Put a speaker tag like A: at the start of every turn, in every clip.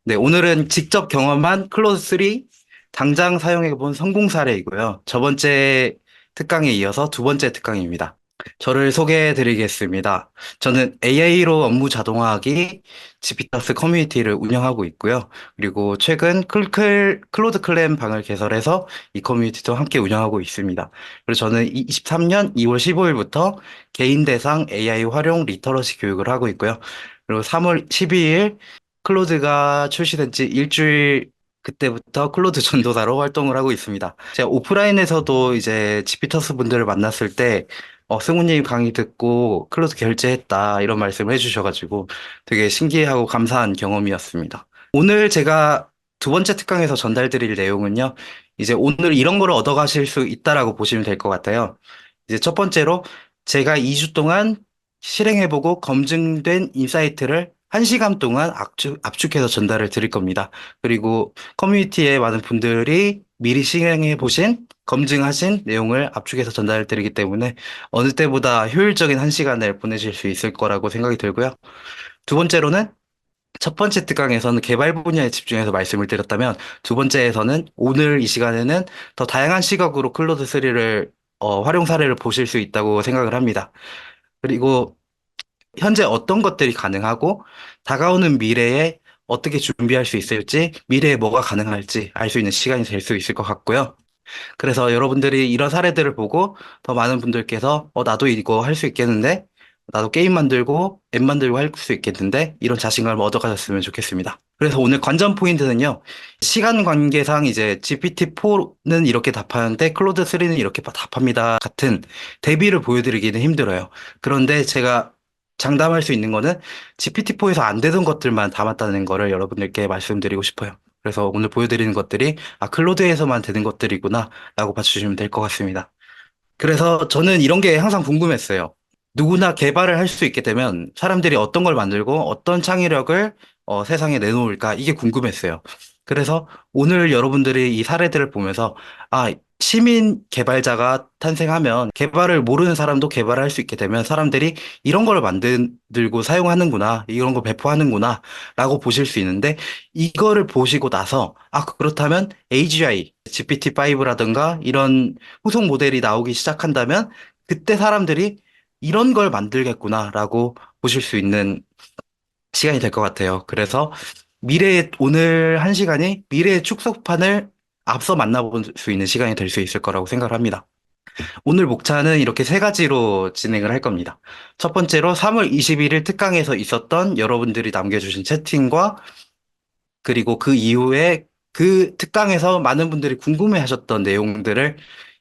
A: 네, 오늘은 직접 경험한 클로드 3 당장 사용해본 성공 사례이고요. 저번째 특강에 이어서 두 번째 특강입니다. 저를 소개해 드리겠습니다. 저는 AI로 업무 자동화하기 지피터스 커뮤니티를 운영하고 있고요. 그리고 최근 클로드 클램 방을 개설해서 이 커뮤니티도 함께 운영하고 있습니다. 그리고 저는 23년 2월 15일부터 개인 대상 AI 활용 리터러시 교육을 하고 있고요. 그리고 3월 12일 클로드가 출시된 지 일주일 그때부터 클로드 전도사로 활동을 하고 있습니다. 제가 오프라인에서도 이제 지피터스 분들을 만났을 때, 승우님 강의 듣고 클로드 결제했다, 이런 말씀을 해주셔가지고 되게 신기하고 감사한 경험이었습니다. 오늘 제가 두 번째 특강에서 전달드릴 내용은요, 이제 오늘 이런 거를 얻어가실 수 있다라고 보시면 될 것 같아요. 이제 첫 번째로 제가 2주 동안 실행해보고 검증된 인사이트를 1시간 동안 압축해서 전달을 드릴 겁니다. 그리고 커뮤니티에 많은 분들이 미리 실행해보신, 검증하신 내용을 압축해서 전달을 드리기 때문에 어느 때보다 효율적인 1시간을 보내실 수 있을 거라고 생각이 들고요. 두 번째로는 첫 번째 특강에서는 개발 분야에 집중해서 말씀을 드렸다면 두 번째에서는 오늘 이 시간에는 더 다양한 시각으로 클로드 3를 활용 사례를 보실 수 있다고 생각을 합니다. 그리고 현재 어떤 것들이 가능하고 다가오는 미래에 어떻게 준비할 수 있을지, 미래에 뭐가 가능할지 알 수 있는 시간이 될 수 있을 것 같고요. 그래서 여러분들이 이런 사례들을 보고 더 많은 분들께서 나도 이거 할 수 있겠는데, 나도 게임 만들고 앱 만들고 할 수 있겠는데 이런 자신감을 얻어가셨으면 좋겠습니다. 그래서 오늘 관전 포인트는요. 시간 관계상 이제 GPT-4는 이렇게 답하는데 클로드 3는 이렇게 답합니다. 같은 대비를 보여드리기는 힘들어요. 그런데 제가 장담할 수 있는 거는 GPT-4에서 안 되던 것들만 담았다는 거를 여러분들께 말씀드리고 싶어요. 그래서 오늘 보여드리는 것들이 클로드에서만 되는 것들이구나 라고 봐주시면 될 것 같습니다. 그래서 저는 이런 게 항상 궁금했어요. 누구나 개발을 할 수 있게 되면 사람들이 어떤 걸 만들고 어떤 창의력을 세상에 내놓을까 이게 궁금했어요. 그래서 오늘 여러분들이 이 사례들을 보면서 시민 개발자가 탄생하면 개발을 모르는 사람도 개발을 할 수 있게 되면 사람들이 이런 걸 만들고 사용하는구나, 이런 걸 배포하는구나 라고 보실 수 있는데 이거를 보시고 나서 그렇다면 AGI, GPT-5라든가 이런 후속 모델이 나오기 시작한다면 그때 사람들이 이런 걸 만들겠구나라고 보실 수 있는 시간이 될 것 같아요. 그래서 오늘 한 시간이 미래의 축소판을 앞서 만나볼 수 있는 시간이 될 수 있을 거라고 생각을 합니다. 오늘 목차는 이렇게 세 가지로 진행을 할 겁니다. 첫 번째로 3월 21일 특강에서 있었던 여러분들이 남겨주신 채팅과 그리고 그 이후에 그 특강에서 많은 분들이 궁금해 하셨던 내용들을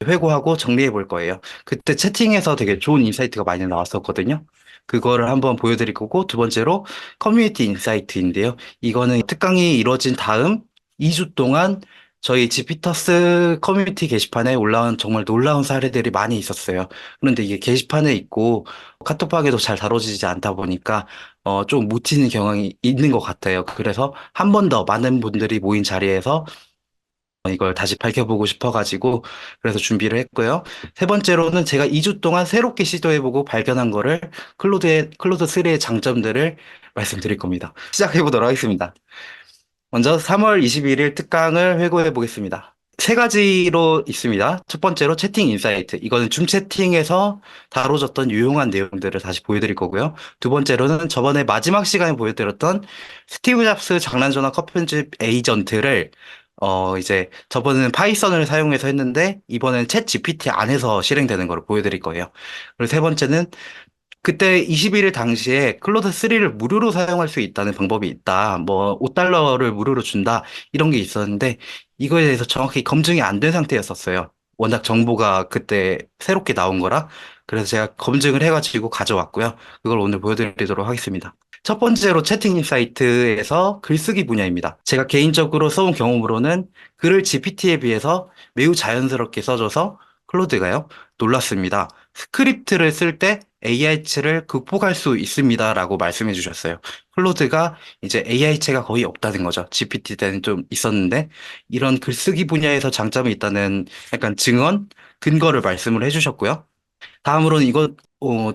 A: 회고하고 정리해 볼 거예요. 그때 채팅에서 되게 좋은 인사이트가 많이 나왔었거든요. 그거를 한번 보여드릴 거고, 두 번째로 커뮤니티 인사이트인데요. 이거는 특강이 이루어진 다음 2주 동안 저희 지피터스 커뮤니티 게시판에 올라온 정말 놀라운 사례들이 많이 있었어요. 그런데 이게 게시판에 있고 카톡방에도 잘 다뤄지지 않다 보니까 좀 묻히는 경향이 있는 것 같아요. 그래서 한 번 더 많은 분들이 모인 자리에서 이걸 다시 밝혀보고 싶어가지고 그래서 준비를 했고요. 세 번째로는 제가 2주 동안 새롭게 시도해보고 발견한 거를 클로드 3의 장점들을 말씀드릴 겁니다. 시작해보도록 하겠습니다. 먼저 3월 21일 특강을 회고해 보겠습니다. 세 가지로 있습니다. 첫 번째로 채팅 인사이트. 이거는 줌 채팅에서 다뤄졌던 유용한 내용들을 다시 보여드릴 거고요. 두 번째로는 저번에 마지막 시간에 보여드렸던 스티브 잡스 장난전화 커편집 에이전트를 이제 저번에는 파이썬을 사용해서 했는데 이번에는 챗 GPT 안에서 실행되는 걸 보여드릴 거예요. 그리고 세 번째는 그때 21일 당시에 클로드 3를 무료로 사용할 수 있다는 방법이 있다. 뭐 5달러를 무료로 준다. 이런 게 있었는데 이거에 대해서 정확히 검증이 안 된 상태였었어요. 워낙 정보가 그때 새롭게 나온 거라. 그래서 제가 검증을 해가지고 가져왔고요. 그걸 오늘 보여드리도록 하겠습니다. 첫 번째로 채팅 사이트에서 글쓰기 분야입니다. 제가 개인적으로 써온 경험으로는 글을 GPT에 비해서 매우 자연스럽게 써줘서 클로드가요. 놀랐습니다. 스크립트를 쓸 때 AI체를 극복할 수 있습니다라고 말씀해 주셨어요. 클로드가 이제 AI체가 거의 없다는 거죠. GPT 때는 좀 있었는데 이런 글쓰기 분야에서 장점이 있다는 약간 증언, 근거를 말씀을 해주셨고요. 다음으로는 이거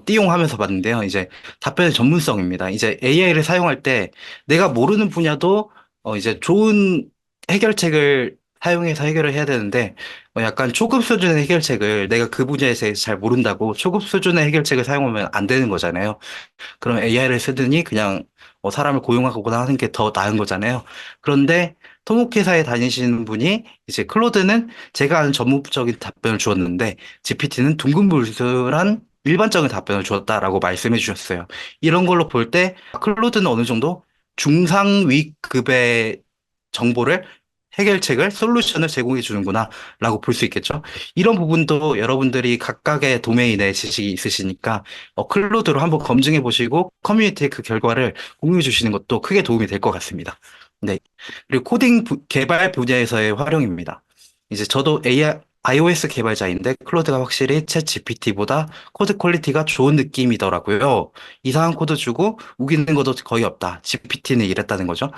A: 띠용하면서 봤는데요. 이제 답변의 전문성입니다. 이제 AI를 사용할 때 내가 모르는 분야도 이제 좋은 해결책을 사용해서 해결을 해야 되는데, 약간 초급 수준의 해결책을 내가 그 분야에 대해서 잘 모른다고 초급 수준의 해결책을 사용하면 안 되는 거잖아요. 그럼 AI를 쓰더니 그냥 사람을 고용하거나 하는 게 더 나은 거잖아요. 그런데 토목회사에 다니시는 분이 이제 클로드는 제가 아는 전문적인 답변을 주었는데 GPT는 둥근불술한 일반적인 답변을 주었다라고 말씀해 주셨어요. 이런 걸로 볼 때 클로드는 어느 정도 중상위급의 정보를 해결책을, 솔루션을 제공해 주는구나, 라고 볼 수 있겠죠. 이런 부분도 여러분들이 각각의 도메인에 지식이 있으시니까 클로드로 한번 검증해 보시고 커뮤니티에 그 결과를 공유해 주시는 것도 크게 도움이 될 것 같습니다. 네. 그리고 개발 분야에서의 활용입니다. 이제 저도 iOS 개발자인데 클로드가 확실히 챗 GPT보다 코드 퀄리티가 좋은 느낌이더라고요. 이상한 코드 주고 우기는 것도 거의 없다. GPT는 이랬다는 거죠.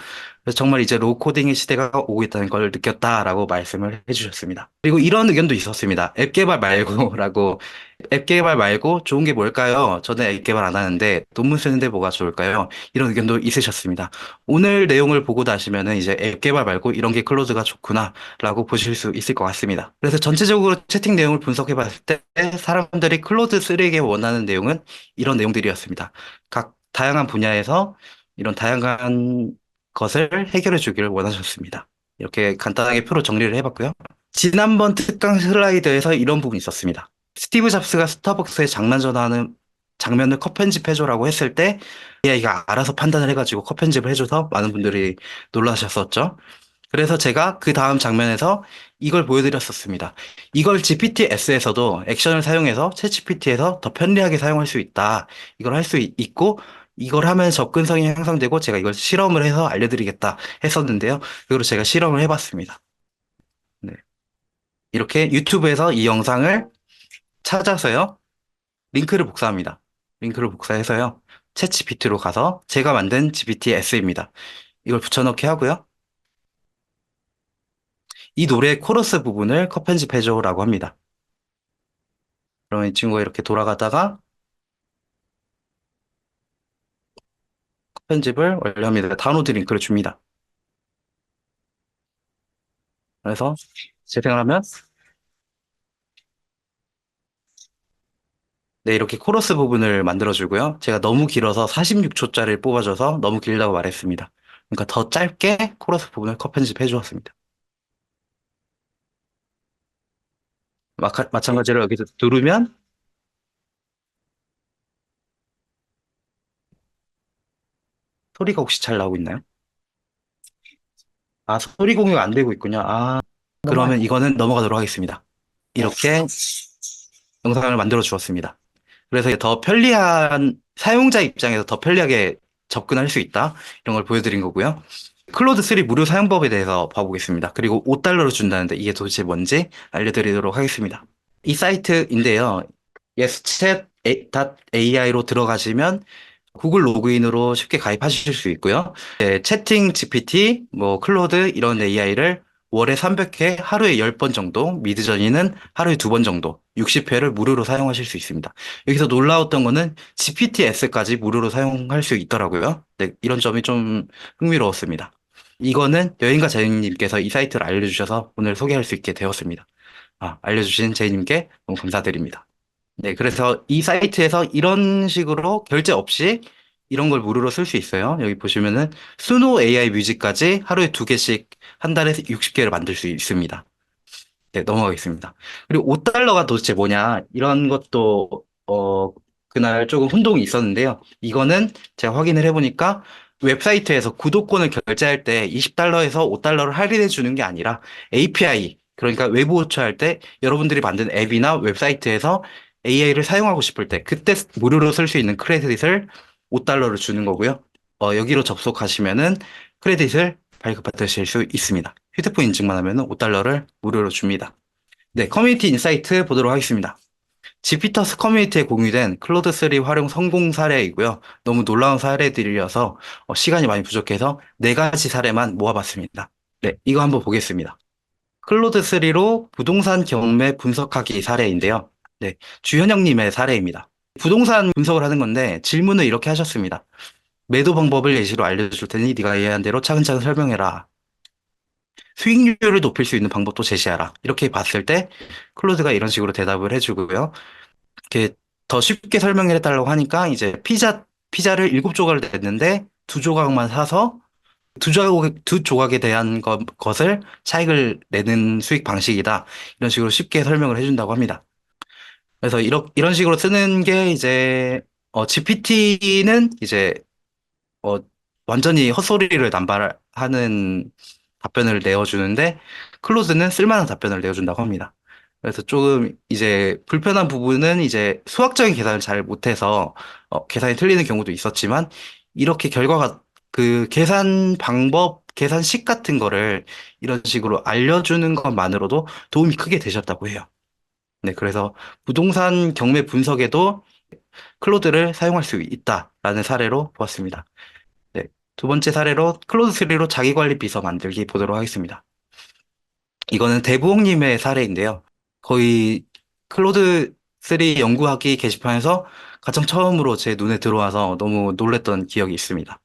A: 그래서 정말 이제 로우 코딩의 시대가 오고 있다는 걸 느꼈다라고 말씀을 해주셨습니다. 그리고 이런 의견도 있었습니다. 앱 개발 말고라고. 앱 개발 말고 좋은 게 뭘까요? 저는 앱 개발 안 하는데 논문 쓰는데 뭐가 좋을까요? 이런 의견도 있으셨습니다. 오늘 내용을 보고 나시면은 이제 앱 개발 말고 이런 게 클로드가 좋구나라고 보실 수 있을 것 같습니다. 그래서 전체적으로 채팅 내용을 분석해 봤을 때 사람들이 클로드 3에게 원하는 내용은 이런 내용들이었습니다. 각 다양한 분야에서 이런 다양한 것을 해결해 주기를 원하셨습니다. 이렇게 간단하게 표로 정리를 해봤고요. 지난번 특강 슬라이드에서 이런 부분이 있었습니다. 스티브 잡스가 스타벅스에 장난 전화하는 장면을 컷 편집해줘라고 했을 때 AI가 알아서 판단을 해가지고 컷 편집을 해줘서 많은 분들이 놀라셨었죠. 그래서 제가 그 다음 장면에서 이걸 보여드렸었습니다. 이걸 GPT-S에서도 액션을 사용해서 챗 GPT에서 더 편리하게 사용할 수 있다. 이걸 할 수 있고 이걸 하면 접근성이 향상되고 제가 이걸 실험을 해서 알려드리겠다 했었는데요. 그리고 제가 실험을 해봤습니다. 네. 이렇게 유튜브에서 이 영상을 찾아서요. 링크를 복사합니다. 링크를 복사해서요. 챗 GPT로 가서 제가 만든 GPT-S입니다. 이걸 붙여넣기 하고요. 이 노래 코러스 부분을 컷 편집해줘라고 합니다. 그러면 이 친구가 이렇게 돌아가다가 컷 편집을 완료합니다. 다운로드 링크를 줍니다. 그래서 재생을 하면 네, 이렇게 코러스 부분을 만들어주고요. 제가 너무 길어서 46초짜리를 뽑아줘서 너무 길다고 말했습니다. 그러니까 더 짧게 코러스 부분을 컷 편집해 주었습니다. 마찬가지로 여기서 누르면 소리가 혹시 잘 나오고 있나요? 아, 소리 공유가 안 되고 있군요. 아, 그러면 이거는 넘어가도록 하겠습니다. 이렇게 영상을 만들어 주었습니다. 그래서 더 편리한, 사용자 입장에서 더 편리하게 접근할 수 있다. 이런 걸 보여드린 거고요. 클로드 3 무료 사용법에 대해서 봐보겠습니다. 그리고 5달러로 준다는데 이게 도대체 뭔지 알려드리도록 하겠습니다. 이 사이트인데요. yeschat.ai로 들어가시면 구글 로그인으로 쉽게 가입하실 수 있고요. 네, 채팅 GPT, 뭐 클로드 이런 AI를 월에 300회, 하루에 10번 정도, 미드저니는 하루에 2번 정도, 60회를 무료로 사용하실 수 있습니다. 여기서 놀라웠던 거는 GPT-S까지 무료로 사용할 수 있더라고요. 네, 이런 점이 좀 흥미로웠습니다. 이거는 여행가 제이님께서 이 사이트를 알려주셔서 오늘 소개할 수 있게 되었습니다. 알려주신 제이님께 너무 감사드립니다. 네, 그래서 이 사이트에서 이런 식으로 결제 없이 이런 걸 무료로 쓸 수 있어요. 여기 보시면은 수노 AI 뮤직까지 하루에 2개씩 한 달에 60개를 만들 수 있습니다. 네, 넘어가겠습니다. 그리고 5달러가 도대체 뭐냐? 이런 것도, 그날 조금 혼동이 있었는데요. 이거는 제가 확인을 해보니까 웹사이트에서 구독권을 결제할 때 20달러에서 5달러를 할인해 주는 게 아니라 API, 그러니까 외부 호출할 때 여러분들이 만든 앱이나 웹사이트에서 AI를 사용하고 싶을 때 그때 무료로 쓸 수 있는 크레딧을 5달러를 주는 거고요. 여기로 접속하시면은 크레딧을 발급받으실 수 있습니다. 휴대폰 인증만 하면 5달러를 무료로 줍니다. 네, 커뮤니티 인사이트 보도록 하겠습니다. 지피터스 커뮤니티에 공유된 클로드3 활용 성공 사례이고요. 너무 놀라운 사례들이어서 시간이 많이 부족해서 4가지 사례만 모아봤습니다. 네, 이거 한번 보겠습니다. 클로드3로 부동산 경매 분석하기 사례인데요. 네, 주현영님의 사례입니다. 부동산 분석을 하는 건데 질문을 이렇게 하셨습니다. 매도 방법을 예시로 알려줄 테니 네가 이해한 대로 차근차근 설명해라. 수익률을 높일 수 있는 방법도 제시하라. 이렇게 봤을 때 클로드가 이런 식으로 대답을 해주고요. 이렇게 더 쉽게 설명을 해달라고 하니까 이제 피자를 7조각을 냈는데 2조각만 사서 두 조각에 대한 것을 차익을 내는 수익 방식이다. 이런 식으로 쉽게 설명을 해준다고 합니다. 그래서 이런 식으로 쓰는 게 이제 GPT는 이제 어, 완전히 헛소리를 남발하는 답변을 내어주는데 클로즈는 쓸만한 답변을 내어준다고 합니다. 그래서 조금 이제 불편한 부분은 이제 수학적인 계산을 잘 못해서 계산이 틀리는 경우도 있었지만 이렇게 결과가 그 계산 방법, 계산식 같은 거를 이런 식으로 알려주는 것만으로도 도움이 크게 되셨다고 해요. 네, 그래서 부동산 경매 분석에도 클로드를 사용할 수 있다라는 사례로 보았습니다. 네. 두 번째 사례로 클로드3로 자기관리 비서 만들기 보도록 하겠습니다. 이거는 대부홍님의 사례인데요. 거의 클로드3 연구하기 게시판에서 가장 처음으로 제 눈에 들어와서 너무 놀랬던 기억이 있습니다.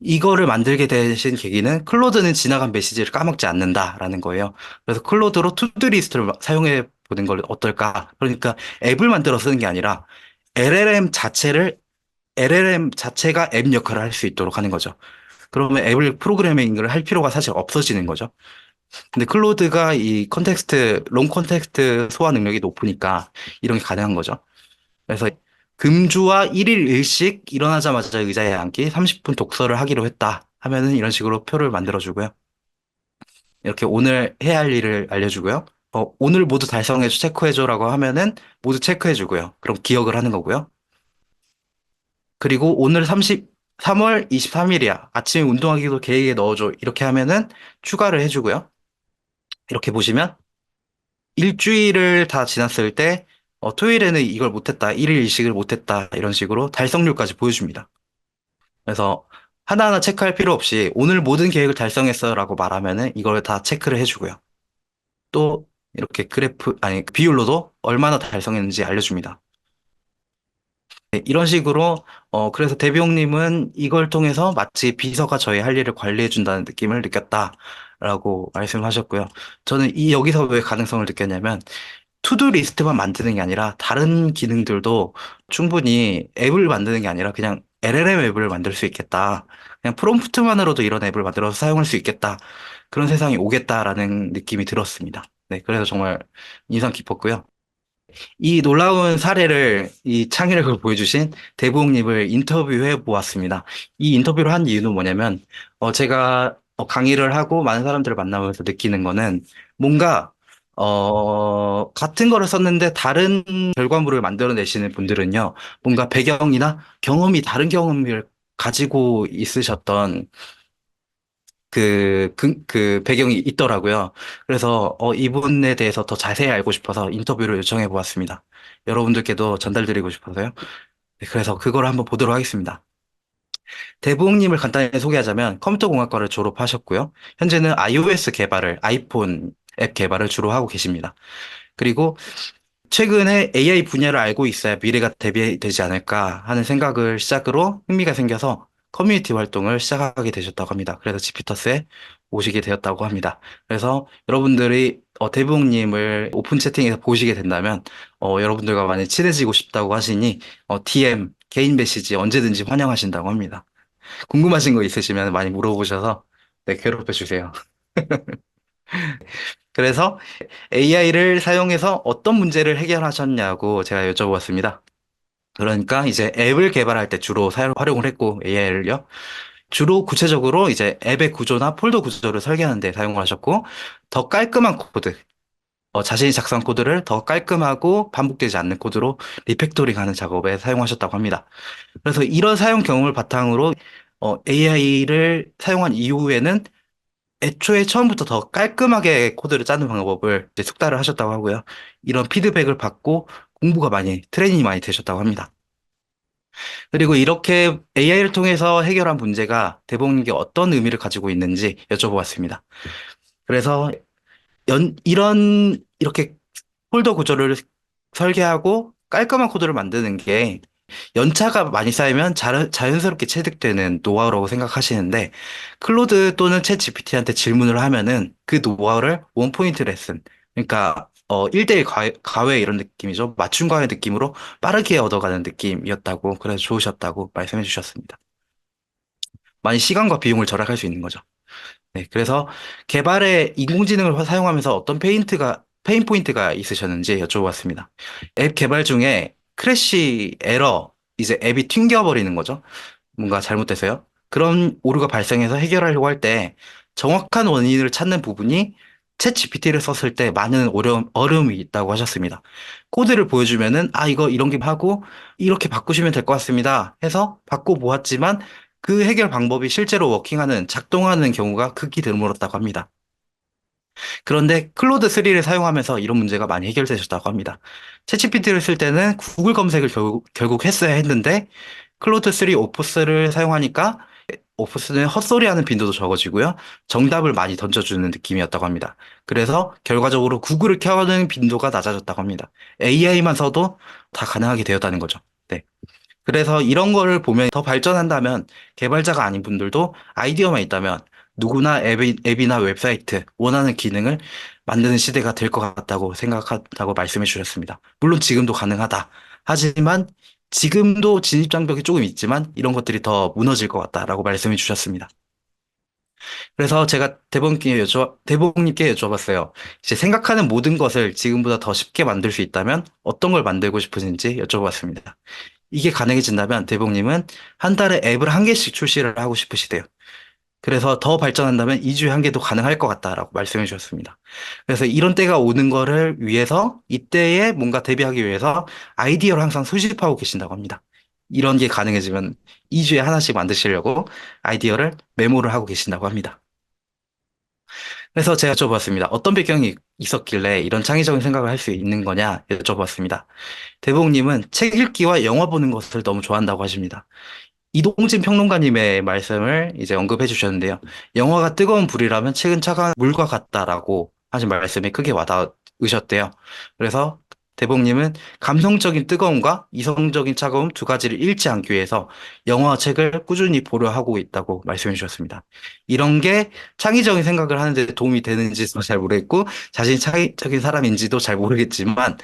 A: 이거를 만들게 되신 계기는 클로드는 지나간 메시지를 까먹지 않는다라는 거예요. 그래서 클로드로 투두 리스트를 사용해 보는 걸 어떨까? 그러니까 앱을 만들어 쓰는 게 아니라 LLM 자체가 앱 역할을 할 수 있도록 하는 거죠. 그러면 앱을 프로그래밍을 할 필요가 사실 없어지는 거죠. 근데 클로드가 이 롱 컨텍스트 소화 능력이 높으니까 이런 게 가능한 거죠. 그래서 금주와 1일 일식 일어나자마자 의자에 앉기 30분 독서를 하기로 했다 하면은 이런 식으로 표를 만들어주고요. 이렇게 오늘 해야 할 일을 알려주고요. 오늘 모두 달성해줘, 체크해줘라고 하면은 모두 체크해주고요. 그럼 기억을 하는 거고요. 그리고 오늘 3월 23일이야. 아침에 운동하기도 계획에 넣어줘. 이렇게 하면은 추가를 해주고요. 이렇게 보시면 일주일을 다 지났을 때 토요일에는 이걸 못했다. 일일 일식을 못했다. 이런 식으로 달성률까지 보여줍니다. 그래서 하나하나 체크할 필요 없이 오늘 모든 계획을 달성했어라고 말하면은 이걸 다 체크를 해주고요. 또 이렇게 아니, 비율로도 얼마나 달성했는지 알려줍니다. 네, 이런 식으로, 그래서 대비용님은 이걸 통해서 마치 비서가 저의 할 일을 관리해준다는 느낌을 느꼈다라고 말씀하셨고요. 저는 여기서 왜 가능성을 느꼈냐면, 투두 리스트만 만드는 게 아니라 다른 기능들도 충분히 앱을 만드는 게 아니라 그냥 LLM 앱을 만들 수 있겠다. 그냥 프롬프트만으로도 이런 앱을 만들어서 사용할 수 있겠다. 그런 세상이 오겠다라는 느낌이 들었습니다. 네, 그래서 정말 인상 깊었고요. 이 놀라운 사례를 이 창의력을 보여주신 대부흥님을 인터뷰해 보았습니다. 이 인터뷰를 한 이유는 뭐냐면, 제가 강의를 하고 많은 사람들을 만나면서 느끼는 거는 뭔가, 같은 거를 썼는데 다른 결과물을 만들어내시는 분들은요, 뭔가 배경이나 다른 경험을 가지고 있으셨던 그 배경이 있더라고요. 그래서 이분에 대해서 더 자세히 알고 싶어서 인터뷰를 요청해 보았습니다. 여러분들께도 전달드리고 싶어서요. 네, 그래서 그걸 한번 보도록 하겠습니다. 대부흥님을 간단히 소개하자면 컴퓨터공학과를 졸업하셨고요. 현재는 아이폰 앱 개발을 주로 하고 계십니다. 그리고 최근에 AI 분야를 알고 있어야 미래가 대비되지 않을까 하는 생각을 시작으로 흥미가 생겨서 커뮤니티 활동을 시작하게 되셨다고 합니다. 그래서 지피터스에 오시게 되었다고 합니다. 그래서 여러분들이 대부흥님을 오픈 채팅에서 보시게 된다면 여러분들과 많이 친해지고 싶다고 하시니 DM, 개인 메시지 언제든지 환영하신다고 합니다. 궁금하신 거 있으시면 많이 물어보셔서 네, 괴롭혀 주세요. 그래서 AI를 사용해서 어떤 문제를 해결하셨냐고 제가 여쭤보았습니다. 그러니까 이제 앱을 개발할 때 주로 활용을 했고 AI를요. 주로 구체적으로 이제 앱의 구조나 폴더 구조를 설계하는 데 사용을 하셨고 더 깔끔한 코드, 자신이 작성한 코드를 더 깔끔하고 반복되지 않는 코드로 리팩토링하는 작업에 사용하셨다고 합니다. 그래서 이런 사용 경험을 바탕으로 AI를 사용한 이후에는 애초에 처음부터 더 깔끔하게 코드를 짜는 방법을 이제 숙달을 하셨다고 하고요. 이런 피드백을 받고 트레이닝이 많이 되셨다고 합니다. 그리고 이렇게 AI를 통해서 해결한 문제가 대부분에게 어떤 의미를 가지고 있는지 여쭤보았습니다. 그래서 이렇게 폴더 구조를 설계하고 깔끔한 코드를 만드는 게 연차가 많이 쌓이면 자연스럽게 체득되는 노하우라고 생각하시는데, 클로드 또는 챗 GPT한테 질문을 하면은 그 노하우를 원포인트 레슨, 그러니까 1대1 과외 이런 느낌이죠. 맞춤 과외 느낌으로 빠르게 얻어가는 느낌이었다고, 그래서 좋으셨다고 말씀해 주셨습니다. 많이 시간과 비용을 절약할 수 있는 거죠. 네, 그래서 개발에 인공지능을 사용하면서 어떤 페인 포인트가 있으셨는지 여쭤봤습니다. 앱 개발 중에 크래시 에러, 이제 앱이 튕겨버리는 거죠. 뭔가 잘못돼서요. 그런 오류가 발생해서 해결하려고 할 때 정확한 원인을 찾는 부분이 챗 GPT를 썼을 때 많은 어려움이 있다고 하셨습니다. 코드를 보여주면은, 아, 이거 이런 게 하고, 이렇게 바꾸시면 될 것 같습니다. 해서 바꿔보았지만, 그 해결 방법이 실제로 작동하는 경우가 극히 드물었다고 합니다. 그런데 클로드 3를 사용하면서 이런 문제가 많이 해결되셨다고 합니다. 챗GPT를 쓸 때는 구글 검색을 결국 했어야 했는데 클로드 3 오프스를 사용하니까 오프스는 헛소리하는 빈도도 적어지고요. 정답을 많이 던져주는 느낌이었다고 합니다. 그래서 결과적으로 구글을 켜는 빈도가 낮아졌다고 합니다. AI만 써도 다 가능하게 되었다는 거죠. 네. 그래서 이런 거를 보면 더 발전한다면 개발자가 아닌 분들도 아이디어만 있다면 누구나 앱이나 웹사이트 원하는 기능을 만드는 시대가 될 것 같다고 생각한다고 말씀해 주셨습니다. 물론 지금도 가능하다. 하지만 지금도 진입장벽이 조금 있지만 이런 것들이 더 무너질 것 같다라고 말씀해 주셨습니다. 그래서 제가 대봉님께 여쭤봤어요. 이제 생각하는 모든 것을 지금보다 더 쉽게 만들 수 있다면 어떤 걸 만들고 싶으신지 여쭤봤습니다. 이게 가능해진다면 대봉님은 한 달에 앱을 한 개씩 출시를 하고 싶으시대요. 그래서 더 발전한다면 2주에 한 개도 가능할 것 같다라고 말씀해 주셨습니다. 그래서 이런 때가 오는 거를 위해서 이때에 뭔가 대비하기 위해서 아이디어를 항상 수집하고 계신다고 합니다. 이런 게 가능해지면 2주에 하나씩 만드시려고 아이디어를 메모를 하고 계신다고 합니다. 그래서 제가 여쭤봤습니다. 어떤 배경이 있었길래 이런 창의적인 생각을 할 수 있는 거냐 여쭤봤습니다. 대봉님은 책 읽기와 영화 보는 것을 너무 좋아한다고 하십니다. 이동진 평론가님의 말씀을 이제 언급해 주셨는데요. 영화가 뜨거운 불이라면 책은 차가운 물과 같다라고 하신 말씀에 크게 와닿으셨대요. 그래서 대봉님은 감성적인 뜨거움과 이성적인 차가움 두 가지를 잃지 않기 위해서 영화와 책을 꾸준히 보려 하고 있다고 말씀해 주셨습니다. 이런 게 창의적인 생각을 하는데 도움이 되는지도 잘 모르겠고 자신이 창의적인 사람인지도 잘 모르겠지만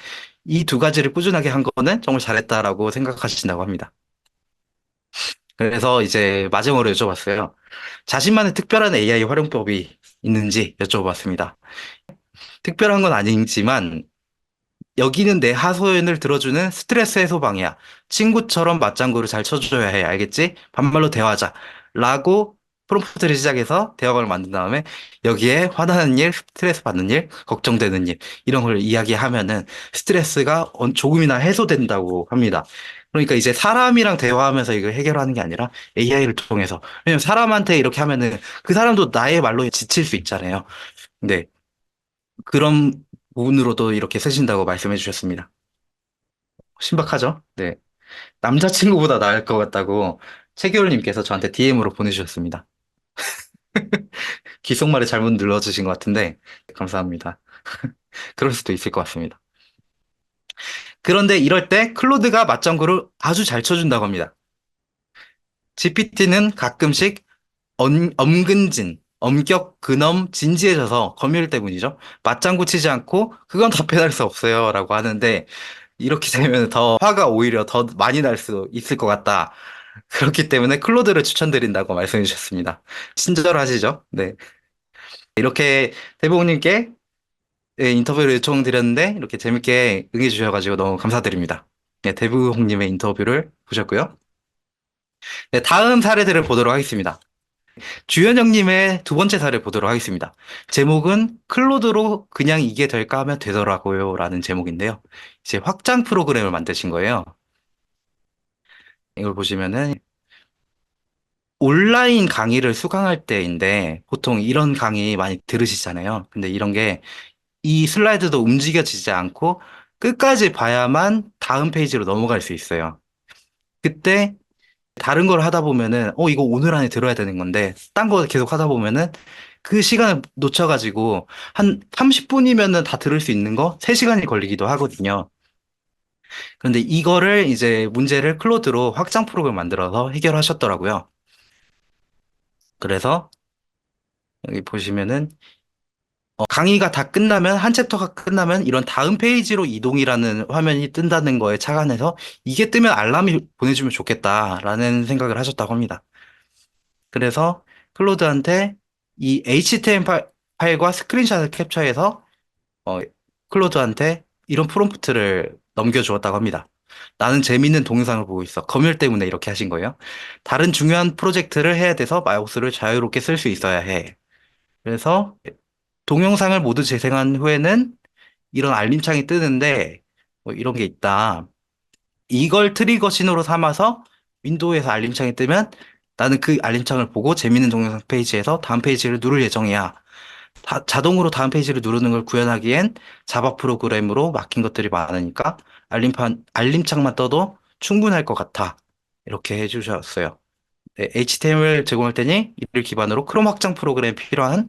A: 이 두 가지를 꾸준하게 한 거는 정말 잘했다라고 생각하신다고 합니다. 그래서 이제 마지막으로 여쭤봤어요. 자신만의 특별한 AI 활용법이 있는지 여쭤봤습니다. 특별한 건 아니지만 여기는 내 하소연을 들어주는 스트레스 해소 방이야. 친구처럼 맞장구를 잘 쳐줘야 해. 알겠지? 반말로 대화하자. 라고 프롬프트를 시작해서 대화를 만든 다음에 여기에 화나는 일, 스트레스 받는 일, 걱정되는 일 이런 걸 이야기하면은 스트레스가 조금이나 해소된다고 합니다. 그러니까 이제 사람이랑 대화하면서 이걸 해결하는 게 아니라 AI를 통해서. 왜냐면 사람한테 이렇게 하면은 그 사람도 나의 말로 지칠 수 있잖아요. 네. 그런 부분으로도 이렇게 쓰신다고 말씀해 주셨습니다. 신박하죠? 네. 남자친구보다 나을 것 같다고 최기올님께서 저한테 DM으로 보내주셨습니다. 귓속말에 잘못 눌러주신 것 같은데, 감사합니다. 그럴 수도 있을 것 같습니다. 그런데 이럴 때 클로드가 맞장구를 아주 잘 쳐준다고 합니다. GPT는 가끔씩 엄격, 근엄, 진지해져서 검열 때문이죠. 맞장구 치지 않고, 그건 답변할 수 없어요. 라고 하는데, 이렇게 되면 더 화가 오히려 더 많이 날 수 있을 것 같다. 그렇기 때문에 클로드를 추천드린다고 말씀해 주셨습니다. 친절하시죠? 네. 이렇게 대부님께 인터뷰를 요청드렸는데 이렇게 재밌게 응해 주셔가지고 너무 감사드립니다. 네, 대부홍님의 인터뷰를 보셨고요. 네, 다음 사례들을 보도록 하겠습니다. 주현영님의 두 번째 사례를 보도록 하겠습니다. 제목은 클로드로 그냥 이게 될까 하면 되더라고요 라는 제목인데요. 이제 확장 프로그램을 만드신 거예요. 이걸 보시면은 온라인 강의를 수강할 때인데 보통 이런 강의 많이 들으시잖아요. 근데 이런 게 이 슬라이드도 움직여지지 않고 끝까지 봐야만 다음 페이지로 넘어갈 수 있어요. 그때 다른 걸 하다 보면은 이거 오늘 안에 들어야 되는 건데 딴 거 계속 하다 보면은 그 시간을 놓쳐가지고 한 30분이면은 다 들을 수 있는 거 3시간이 걸리기도 하거든요. 그런데 이거를 이제 문제를 클로드로 확장 프로그램 만들어서 해결하셨더라고요. 그래서 여기 보시면은 강의가 다 끝나면 한 챕터가 끝나면 이런 다음 페이지로 이동이라는 화면이 뜬다는 거에 착안해서 이게 뜨면 알람이 보내주면 좋겠다라는 생각을 하셨다고 합니다. 그래서 클로드한테 이 HTML 파일과 스크린샷을 캡처해서 어, 클로드한테 이런 프롬프트를 넘겨주었다고 합니다. 나는 재밌는 동영상을 보고 있어. 검열 때문에 이렇게 하신 거예요. 다른 중요한 프로젝트를 해야 돼서 마우스를 자유롭게 쓸 수 있어야 해. 그래서 동영상을 모두 재생한 후에는 이런 알림창이 뜨는데 뭐 이런 게 있다. 이걸 트리거 신호로 삼아서 윈도우에서 알림창이 뜨면 나는 그 알림창을 보고 재밌는 동영상 페이지에서 다음 페이지를 누를 예정이야. 자동으로 다음 페이지를 누르는 걸 구현하기엔 자바 프로그램으로 막힌 것들이 많으니까 알림창만 떠도 충분할 것 같아. 이렇게 해주셨어요. 네, HTML 제공할 테니 이를 기반으로 크롬 확장 프로그램에 필요한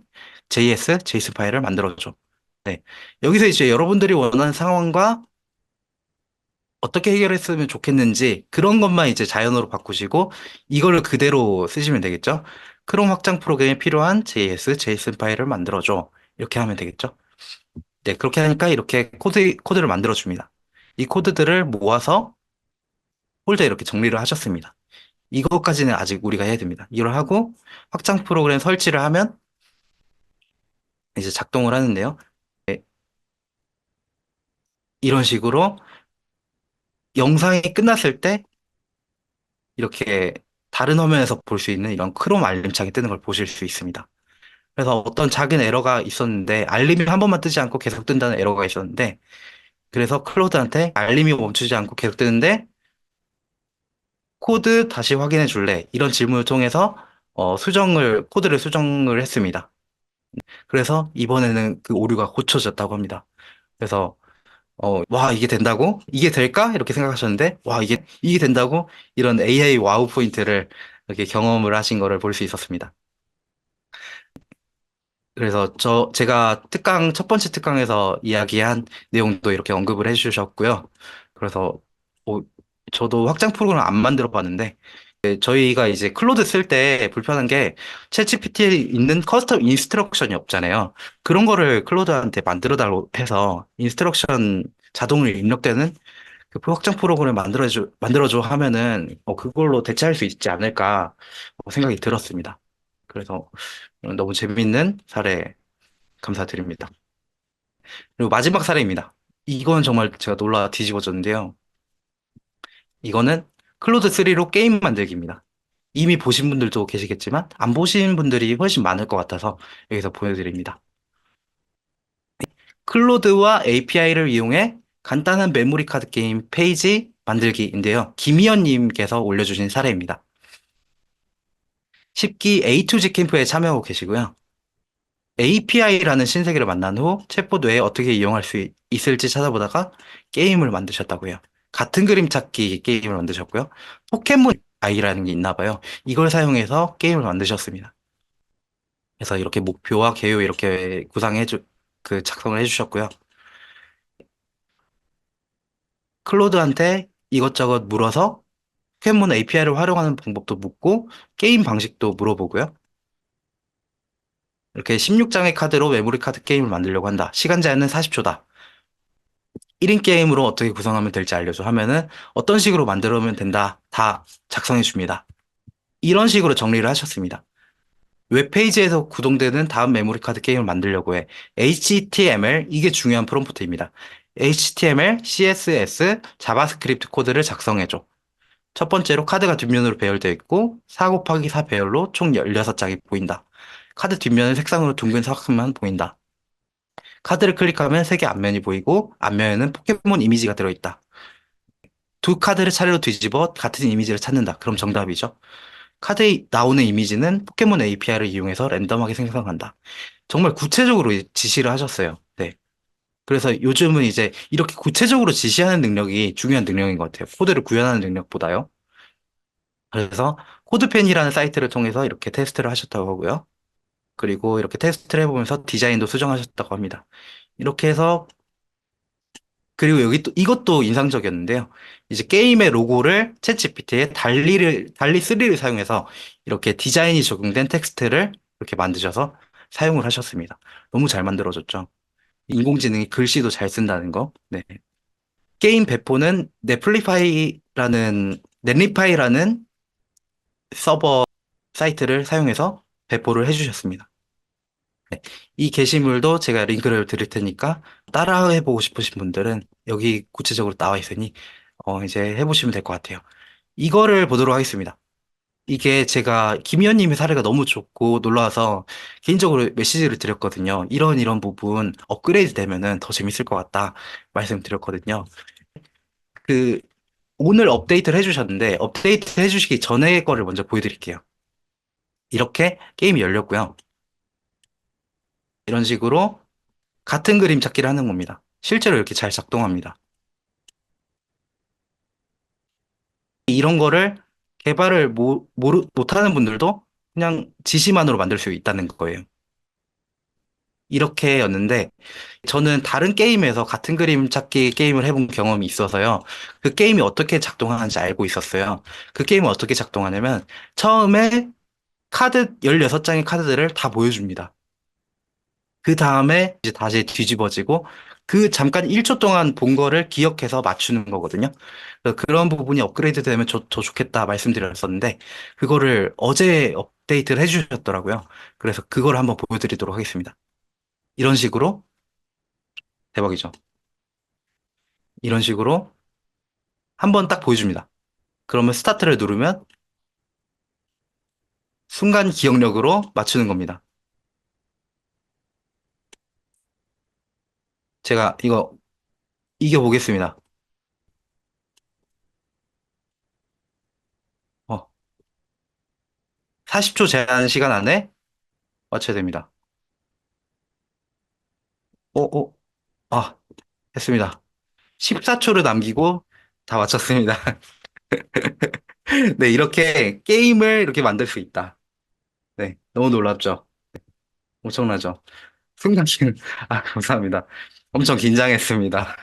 A: JS, JS 파일을 만들어줘. 네. 여기서 이제 여러분들이 원하는 상황과 어떻게 해결했으면 좋겠는지 그런 것만 이제 자연어로 바꾸시고 이거를 그대로 쓰시면 되겠죠. 크롬 확장 프로그램에 필요한 JS, JSON 파일을 만들어줘. 이렇게 하면 되겠죠. 네, 그렇게 하니까 이렇게 코드를 만들어줍니다. 이 코드들을 모아서 폴더에 이렇게 정리를 하셨습니다. 이것까지는 아직 우리가 해야 됩니다. 이걸 하고 확장 프로그램 설치를 하면 이제 작동을 하는데요. 네, 이런 식으로 영상이 끝났을 때 이렇게 다른 화면에서 볼 수 있는 이런 크롬 알림창이 뜨는 걸 보실 수 있습니다. 그래서 어떤 작은 에러가 있었는데 알림이 한 번만 뜨지 않고 계속 뜬다는 에러가 있었는데 그래서 클로드한테 알림이 멈추지 않고 계속 뜨는데 코드 다시 확인해 줄래? 이런 질문을 통해서 코드를 수정을 했습니다. 그래서 이번에는 그 오류가 고쳐졌다고 합니다. 그래서 와, 이게 된다고? 이게 될까? 이렇게 생각하셨는데, 와, 이게 된다고? 이런 AI 와우 포인트를 이렇게 경험을 하신 거를 볼 수 있었습니다. 그래서 제가 첫 번째 특강에서 이야기한 내용도 이렇게 언급을 해주셨고요. 그래서, 뭐, 저도 확장 프로그램을 안 만들어 봤는데, 네, 저희가 이제 클로드 쓸 때 불편한 게 챗GPT에 있는 커스텀 인스트럭션이 없잖아요. 그런 거를 클로드한테 만들어 달라고 해서 인스트럭션 자동으로 입력되는 그 확장 프로그램 만들어줘 하면은 그걸로 대체할 수 있지 않을까 생각이 들었습니다. 그래서 너무 재밌는 사례 감사드립니다. 그리고 마지막 사례입니다. 이건 정말 제가 놀라 뒤집어졌는데요. 이거는 클로드 3로 게임 만들기입니다. 이미 보신 분들도 계시겠지만 안 보신 분들이 훨씬 많을 것 같아서 여기서 보여드립니다. 클로드와 API를 이용해 간단한 메모리 카드 게임 페이지 만들기인데요. 김희연님께서 올려주신 사례입니다. 10기 A2G 캠프에 참여하고 계시고요. API라는 신세계를 만난 후 챗봇 외에 어떻게 이용할 수 있을지 찾아보다가 게임을 만드셨다고요. 같은 그림 찾기 게임을 만드셨고요. 포켓몬 아이라는 게 있나 봐요. 이걸 사용해서 게임을 만드셨습니다. 그래서 이렇게 목표와 개요 이렇게 작성을 해주셨고요. 클로드한테 이것저것 물어서 포켓몬 API를 활용하는 방법도 묻고 게임 방식도 물어보고요. 이렇게 16장의 카드로 메모리 카드 게임을 만들려고 한다. 시간 제한은 40초다. 1인 게임으로 어떻게 구성하면 될지 알려줘 하면은 어떤 식으로 만들면 된다. 다 작성해 줍니다. 이런 식으로 정리를 하셨습니다. 웹페이지에서 구동되는 다음 메모리 카드 게임을 만들려고 해. HTML, 이게 중요한 프롬프트입니다. HTML, CSS, 자바스크립트 코드를 작성해줘. 첫 번째로 카드가 뒷면으로 배열되어 있고 4 곱하기 4 배열로 총 16장이 보인다. 카드 뒷면은 색상으로 둥근 사각만 보인다. 카드를 클릭하면 색의 앞면이 보이고 앞면에는 포켓몬 이미지가 들어있다. 두 카드를 차례로 뒤집어 같은 이미지를 찾는다. 그럼 정답이죠. 카드에 나오는 이미지는 포켓몬 API를 이용해서 랜덤하게 생성한다. 정말 구체적으로 지시를 하셨어요. 네. 그래서 요즘은 이제 이렇게 구체적으로 지시하는 능력이 중요한 능력인 것 같아요. 코드를 구현하는 능력보다요. 그래서 코드펜이라는 사이트를 통해서 이렇게 테스트를 하셨다고 하고요. 그리고 이렇게 테스트를 해보면서 디자인도 수정하셨다고 합니다. 이렇게 해서 그리고 여기 또 이것도 인상적이었는데요. 이제 게임의 로고를 챗GPT에 달리 3를 사용해서 이렇게 디자인이 적용된 텍스트를 이렇게 만드셔서 사용을 하셨습니다. 너무 잘 만들어졌죠. 인공지능이 글씨도 잘 쓴다는 거. 네. 게임 배포는 넷리파이라는 서버 사이트를 사용해서 배포를 해주셨습니다. 네. 이 게시물도 제가 링크를 드릴 테니까 따라해보고 싶으신 분들은 여기 구체적으로 나와 있으니 이제 해보시면 될 것 같아요. 이거를 보도록 하겠습니다. 이게 제가 김희원님의 사례가 너무 좋고 놀라워서 개인적으로 메시지를 드렸거든요. 이런 부분 업그레이드 되면은 더 재밌을 것 같다 말씀드렸거든요. 그 오늘 업데이트를 해주셨는데 업데이트 해주시기 전에 거를 먼저 보여드릴게요. 이렇게 게임이 열렸고요. 이런 식으로 같은 그림 찾기를 하는 겁니다. 실제로 이렇게 잘 작동합니다. 이런 거를 개발을 못하는 분들도 그냥 지시만으로 만들 수 있다는 거예요. 이렇게였는데 저는 다른 게임에서 같은 그림 찾기 게임을 해본 경험이 있어서요. 그 게임이 어떻게 작동하는지 알고 있었어요. 그 게임은 어떻게 작동하냐면 처음에 16장의 카드들을 다 보여줍니다. 그 다음에 이제 다시 뒤집어지고 그 잠깐 1초 동안 본 거를 기억해서 맞추는 거거든요. 그래서 그런 부분이 업그레이드 되면 더 좋겠다 말씀드렸었는데 그거를 어제 업데이트를 해주셨더라고요. 그래서 그걸 한번 보여드리도록 하겠습니다. 이런 식으로 대박이죠. 이런 식으로 한번 딱 보여줍니다. 그러면 스타트를 누르면 순간 기억력으로 맞추는 겁니다. 제가 이거 이겨보겠습니다. 40초 제한 시간 안에 맞춰야 됩니다. 오, 아, 했습니다. 14초를 남기고 다 맞췄습니다. 네, 이렇게 게임을 이렇게 만들 수 있다. 네, 너무 놀랍죠? 엄청나죠? 순간기능, 감사합니다. 엄청 긴장했습니다.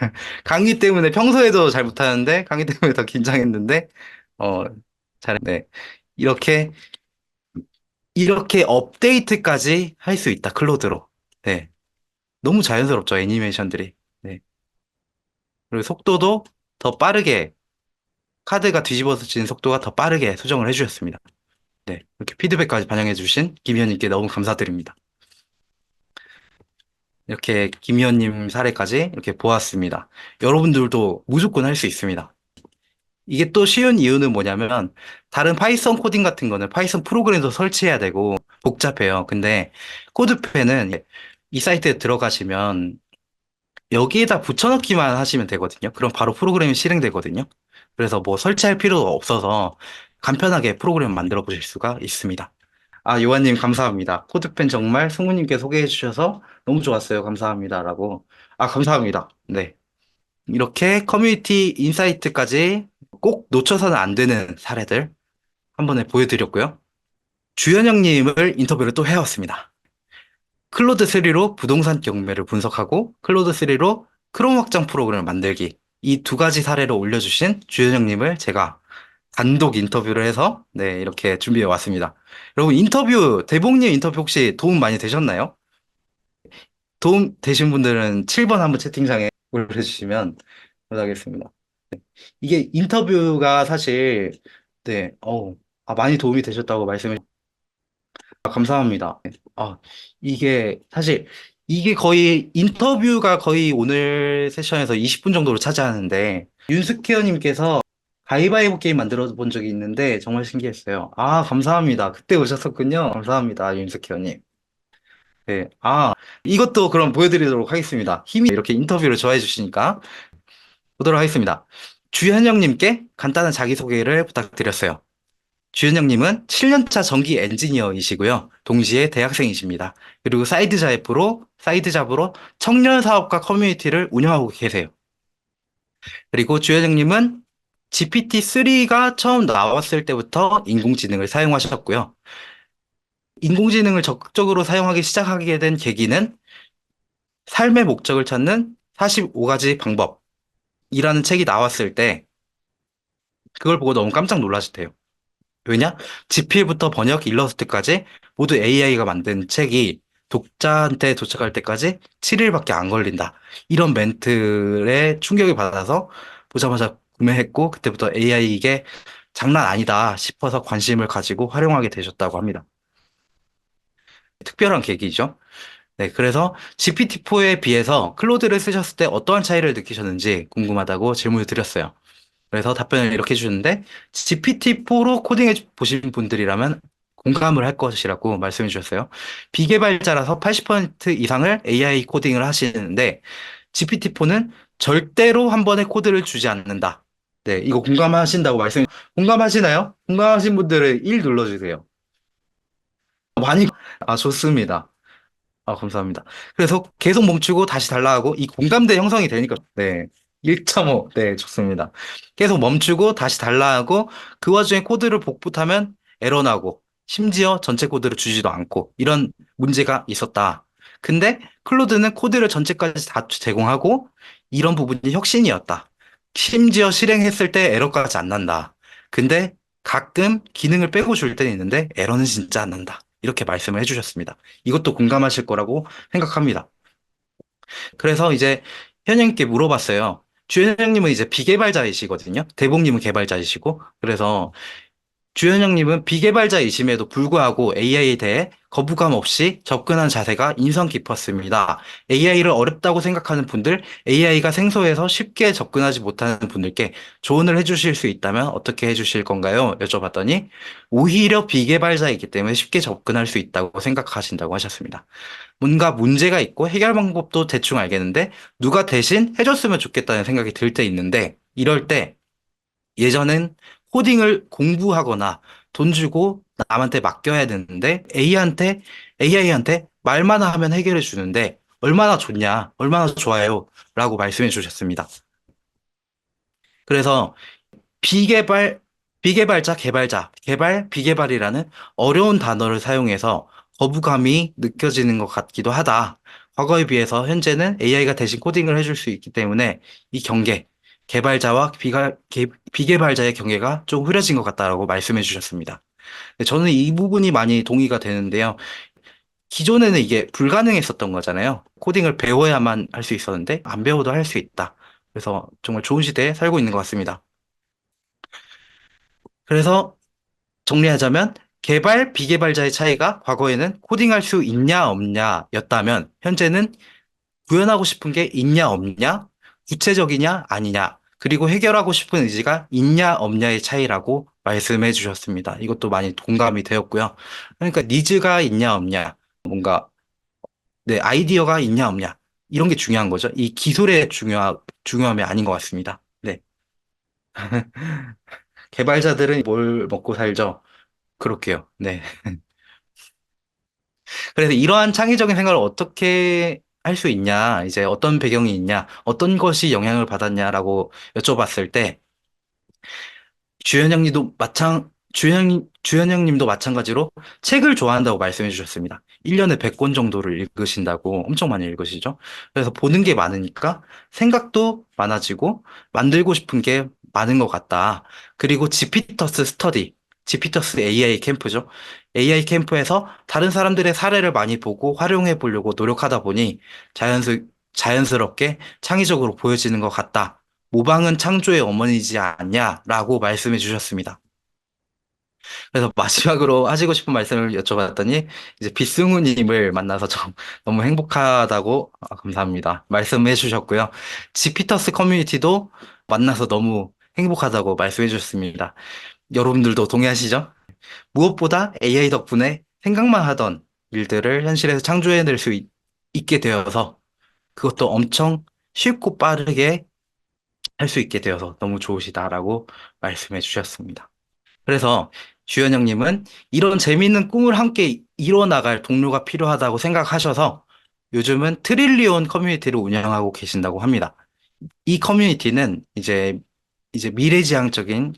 A: 강의 때문에 평소에도 잘 못하는데, 강의 때문에 더 긴장했는데, 어, 네. 이렇게, 이렇게 업데이트까지 할 수 있다, 클로드로. 네. 너무 자연스럽죠, 애니메이션들이. 네. 그리고 속도도 더 빠르게, 카드가 뒤집어지는 속도가 더 빠르게 수정을 해주셨습니다. 네. 이렇게 피드백까지 반영해주신 김희연님께 너무 감사드립니다. 이렇게 김희연님 사례까지 이렇게 보았습니다. 여러분들도 무조건 할 수 있습니다. 이게 또 쉬운 이유는 뭐냐면 다른 파이썬 코딩 같은 거는 파이썬 프로그램도 설치해야 되고 복잡해요. 근데 코드펜은 이 사이트에 들어가시면 여기에다 붙여넣기만 하시면 되거든요. 그럼 바로 프로그램이 실행되거든요. 그래서 뭐 설치할 필요가 없어서 간편하게 프로그램 만들어 보실 수가 있습니다. 요한님 감사합니다. 코드펜 정말 승우님께 소개해 주셔서 너무 좋았어요. 감사합니다. 라고. 감사합니다. 네. 이렇게 커뮤니티 인사이트까지 꼭 놓쳐서는 안 되는 사례들 한 번에 보여드렸고요. 주현영님을 인터뷰를 또 해왔습니다. 클로드3로 부동산 경매를 분석하고 클로드3로 크롬 확장 프로그램을 만들기. 이 두 가지 사례를 올려주신 주현영님을 제가 단독 인터뷰를 해서 네, 이렇게 준비해 왔습니다. 여러분 대봉님 인터뷰 혹시 도움 많이 되셨나요? 도움 되신 분들은 7번 한번 채팅창에 올려주시면 감사하겠습니다. 이게 인터뷰가 사실, 네, 많이 도움이 되셨다고 말씀해 감사합니다. 아, 이게 사실, 이게 거의 인터뷰가 거의 오늘 세션에서 20분 정도로 차지하는데, 윤스퀘어님께서 가위바위보 게임 만들어 본 적이 있는데, 정말 신기했어요. 감사합니다. 그때 오셨었군요. 감사합니다, 윤스퀘어님. 네, 이것도 그럼 보여드리도록 하겠습니다. 힘이 이렇게 인터뷰를 좋아해 주시니까 보도록 하겠습니다. 주현영님께 간단한 자기소개를 부탁드렸어요. 주현영님은 7년차 전기 엔지니어이시고요. 동시에 대학생이십니다. 그리고 사이드 잡으로 청년 사업가 커뮤니티를 운영하고 계세요. 그리고 주현영님은 GPT-3가 처음 나왔을 때부터 인공지능을 사용하셨고요. 인공지능을 적극적으로 사용하기 시작하게 된 계기는 삶의 목적을 찾는 45가지 방법. 이라는 책이 나왔을 때 그걸 보고 너무 깜짝 놀라셨대요. 왜냐? 집필부터 번역, 일러스트까지 모두 AI가 만든 책이 독자한테 도착할 때까지 7일밖에 안 걸린다. 이런 멘트에 충격을 받아서 보자마자 구매했고, 그때부터 AI 이게 장난 아니다 싶어서 관심을 가지고 활용하게 되셨다고 합니다. 특별한 계기죠. 네, 그래서 GPT-4에 비해서 클로드를 쓰셨을 때 어떠한 차이를 느끼셨는지 궁금하다고 질문을 드렸어요. 그래서 답변을 이렇게 해주는데 GPT-4로 코딩해 보신 분들이라면 공감을 할 것이라고 말씀해 주셨어요. 비개발자라서 80% 이상을 AI 코딩을 하시는데 GPT-4는 절대로 한 번에 코드를 주지 않는다. 네, 이거 공감하신다고 공감하시나요? 공감하신 분들은 1 눌러주세요. 많이, 좋습니다. 감사합니다. 그래서 계속 멈추고 다시 달라하고 이 공감대 형성이 되니까 네. 1.5. 네, 좋습니다. 계속 멈추고 다시 달라하고 그 와중에 코드를 복붙하면 에러 나고 심지어 전체 코드를 주지도 않고 이런 문제가 있었다. 근데 클로드는 코드를 전체까지 다 제공하고 이런 부분이 혁신이었다. 심지어 실행했을 때 에러까지 안 난다. 근데 가끔 기능을 빼고 줄 때는 있는데 에러는 진짜 안 난다. 이렇게 말씀을 해주셨습니다. 이것도 공감하실 거라고 생각합니다. 그래서 이제 현영님께 물어봤어요. 주현영님은 이제 비개발자이시거든요. 대봉님은 개발자이시고. 그래서 주현영님은 비개발자이심에도 불구하고 AI에 대해 거부감 없이 접근한 자세가 인상 깊었습니다. AI를 어렵다고 생각하는 분들, AI가 생소해서 쉽게 접근하지 못하는 분들께 조언을 해주실 수 있다면 어떻게 해주실 건가요? 여쭤봤더니 오히려 비개발자이기 때문에 쉽게 접근할 수 있다고 생각하신다고 하셨습니다. 뭔가 문제가 있고 해결 방법도 대충 알겠는데 누가 대신 해줬으면 좋겠다는 생각이 들 때 있는데 이럴 때 예전엔 코딩을 공부하거나 돈 주고 남한테 맡겨야 되는데 AI한테 말만 하면 해결해 주는데 얼마나 좋냐, 얼마나 좋아요 라고 말씀해 주셨습니다. 그래서 비개발, 비개발이라는 어려운 단어를 사용해서 거부감이 느껴지는 것 같기도 하다. 과거에 비해서 현재는 AI가 대신 코딩을 해줄 수 있기 때문에 이 경계, 개발자와 비개발자의 경계가 좀 흐려진 것 같다라고 말씀해 주셨습니다. 네, 저는 이 부분이 많이 동의가 되는데요. 기존에는 이게 불가능했었던 거잖아요. 코딩을 배워야만 할 수 있었는데 안 배워도 할 수 있다. 그래서 정말 좋은 시대에 살고 있는 것 같습니다. 그래서 정리하자면 비개발자의 차이가 과거에는 코딩할 수 있냐 없냐였다면 현재는 구현하고 싶은 게 있냐 없냐, 구체적이냐 아니냐, 그리고 해결하고 싶은 의지가 있냐 없냐의 차이라고 말씀해 주셨습니다. 이것도 많이 공감이 되었고요. 그러니까 니즈가 있냐 없냐, 뭔가 네, 아이디어가 있냐 없냐 이런 게 중요한 거죠. 이 기술의 중요함이 아닌 것 같습니다. 네. 개발자들은 뭘 먹고 살죠? 그렇게요. 네. 그래서 이러한 창의적인 생각을 어떻게 할 수 있냐, 이제 어떤 배경이 있냐, 어떤 것이 영향을 받았냐라고 여쭤봤을 때, 주현영 님도 마찬가지로 책을 좋아한다고 말씀해 주셨습니다. 1년에 100권 정도를 읽으신다고 엄청 많이 읽으시죠? 그래서 보는 게 많으니까 생각도 많아지고 만들고 싶은 게 많은 것 같다. 그리고 지피터스 AI 캠프죠. AI 캠프에서 다른 사람들의 사례를 많이 보고 활용해 보려고 노력하다 보니 자연스럽게 창의적으로 보여지는 것 같다. 모방은 창조의 어머니지 않냐라고 말씀해 주셨습니다. 그래서 마지막으로 하시고 싶은 말씀을 여쭤봤더니 이제 빗승우님을 만나서 좀 너무 행복하다고 감사합니다. 말씀해 주셨고요. 지피터스 커뮤니티도 만나서 너무 행복하다고 말씀해 주셨습니다. 여러분들도 동의하시죠? 무엇보다 AI 덕분에 생각만 하던 일들을 현실에서 창조해낼 수 있게 되어서 그것도 엄청 쉽고 빠르게 할 수 있게 되어서 너무 좋으시다라고 말씀해 주셨습니다. 그래서 주현영님은 이런 재미있는 꿈을 함께 이뤄나갈 동료가 필요하다고 생각하셔서 요즘은 트릴리온 커뮤니티를 운영하고 계신다고 합니다. 이 커뮤니티는 이제 미래지향적인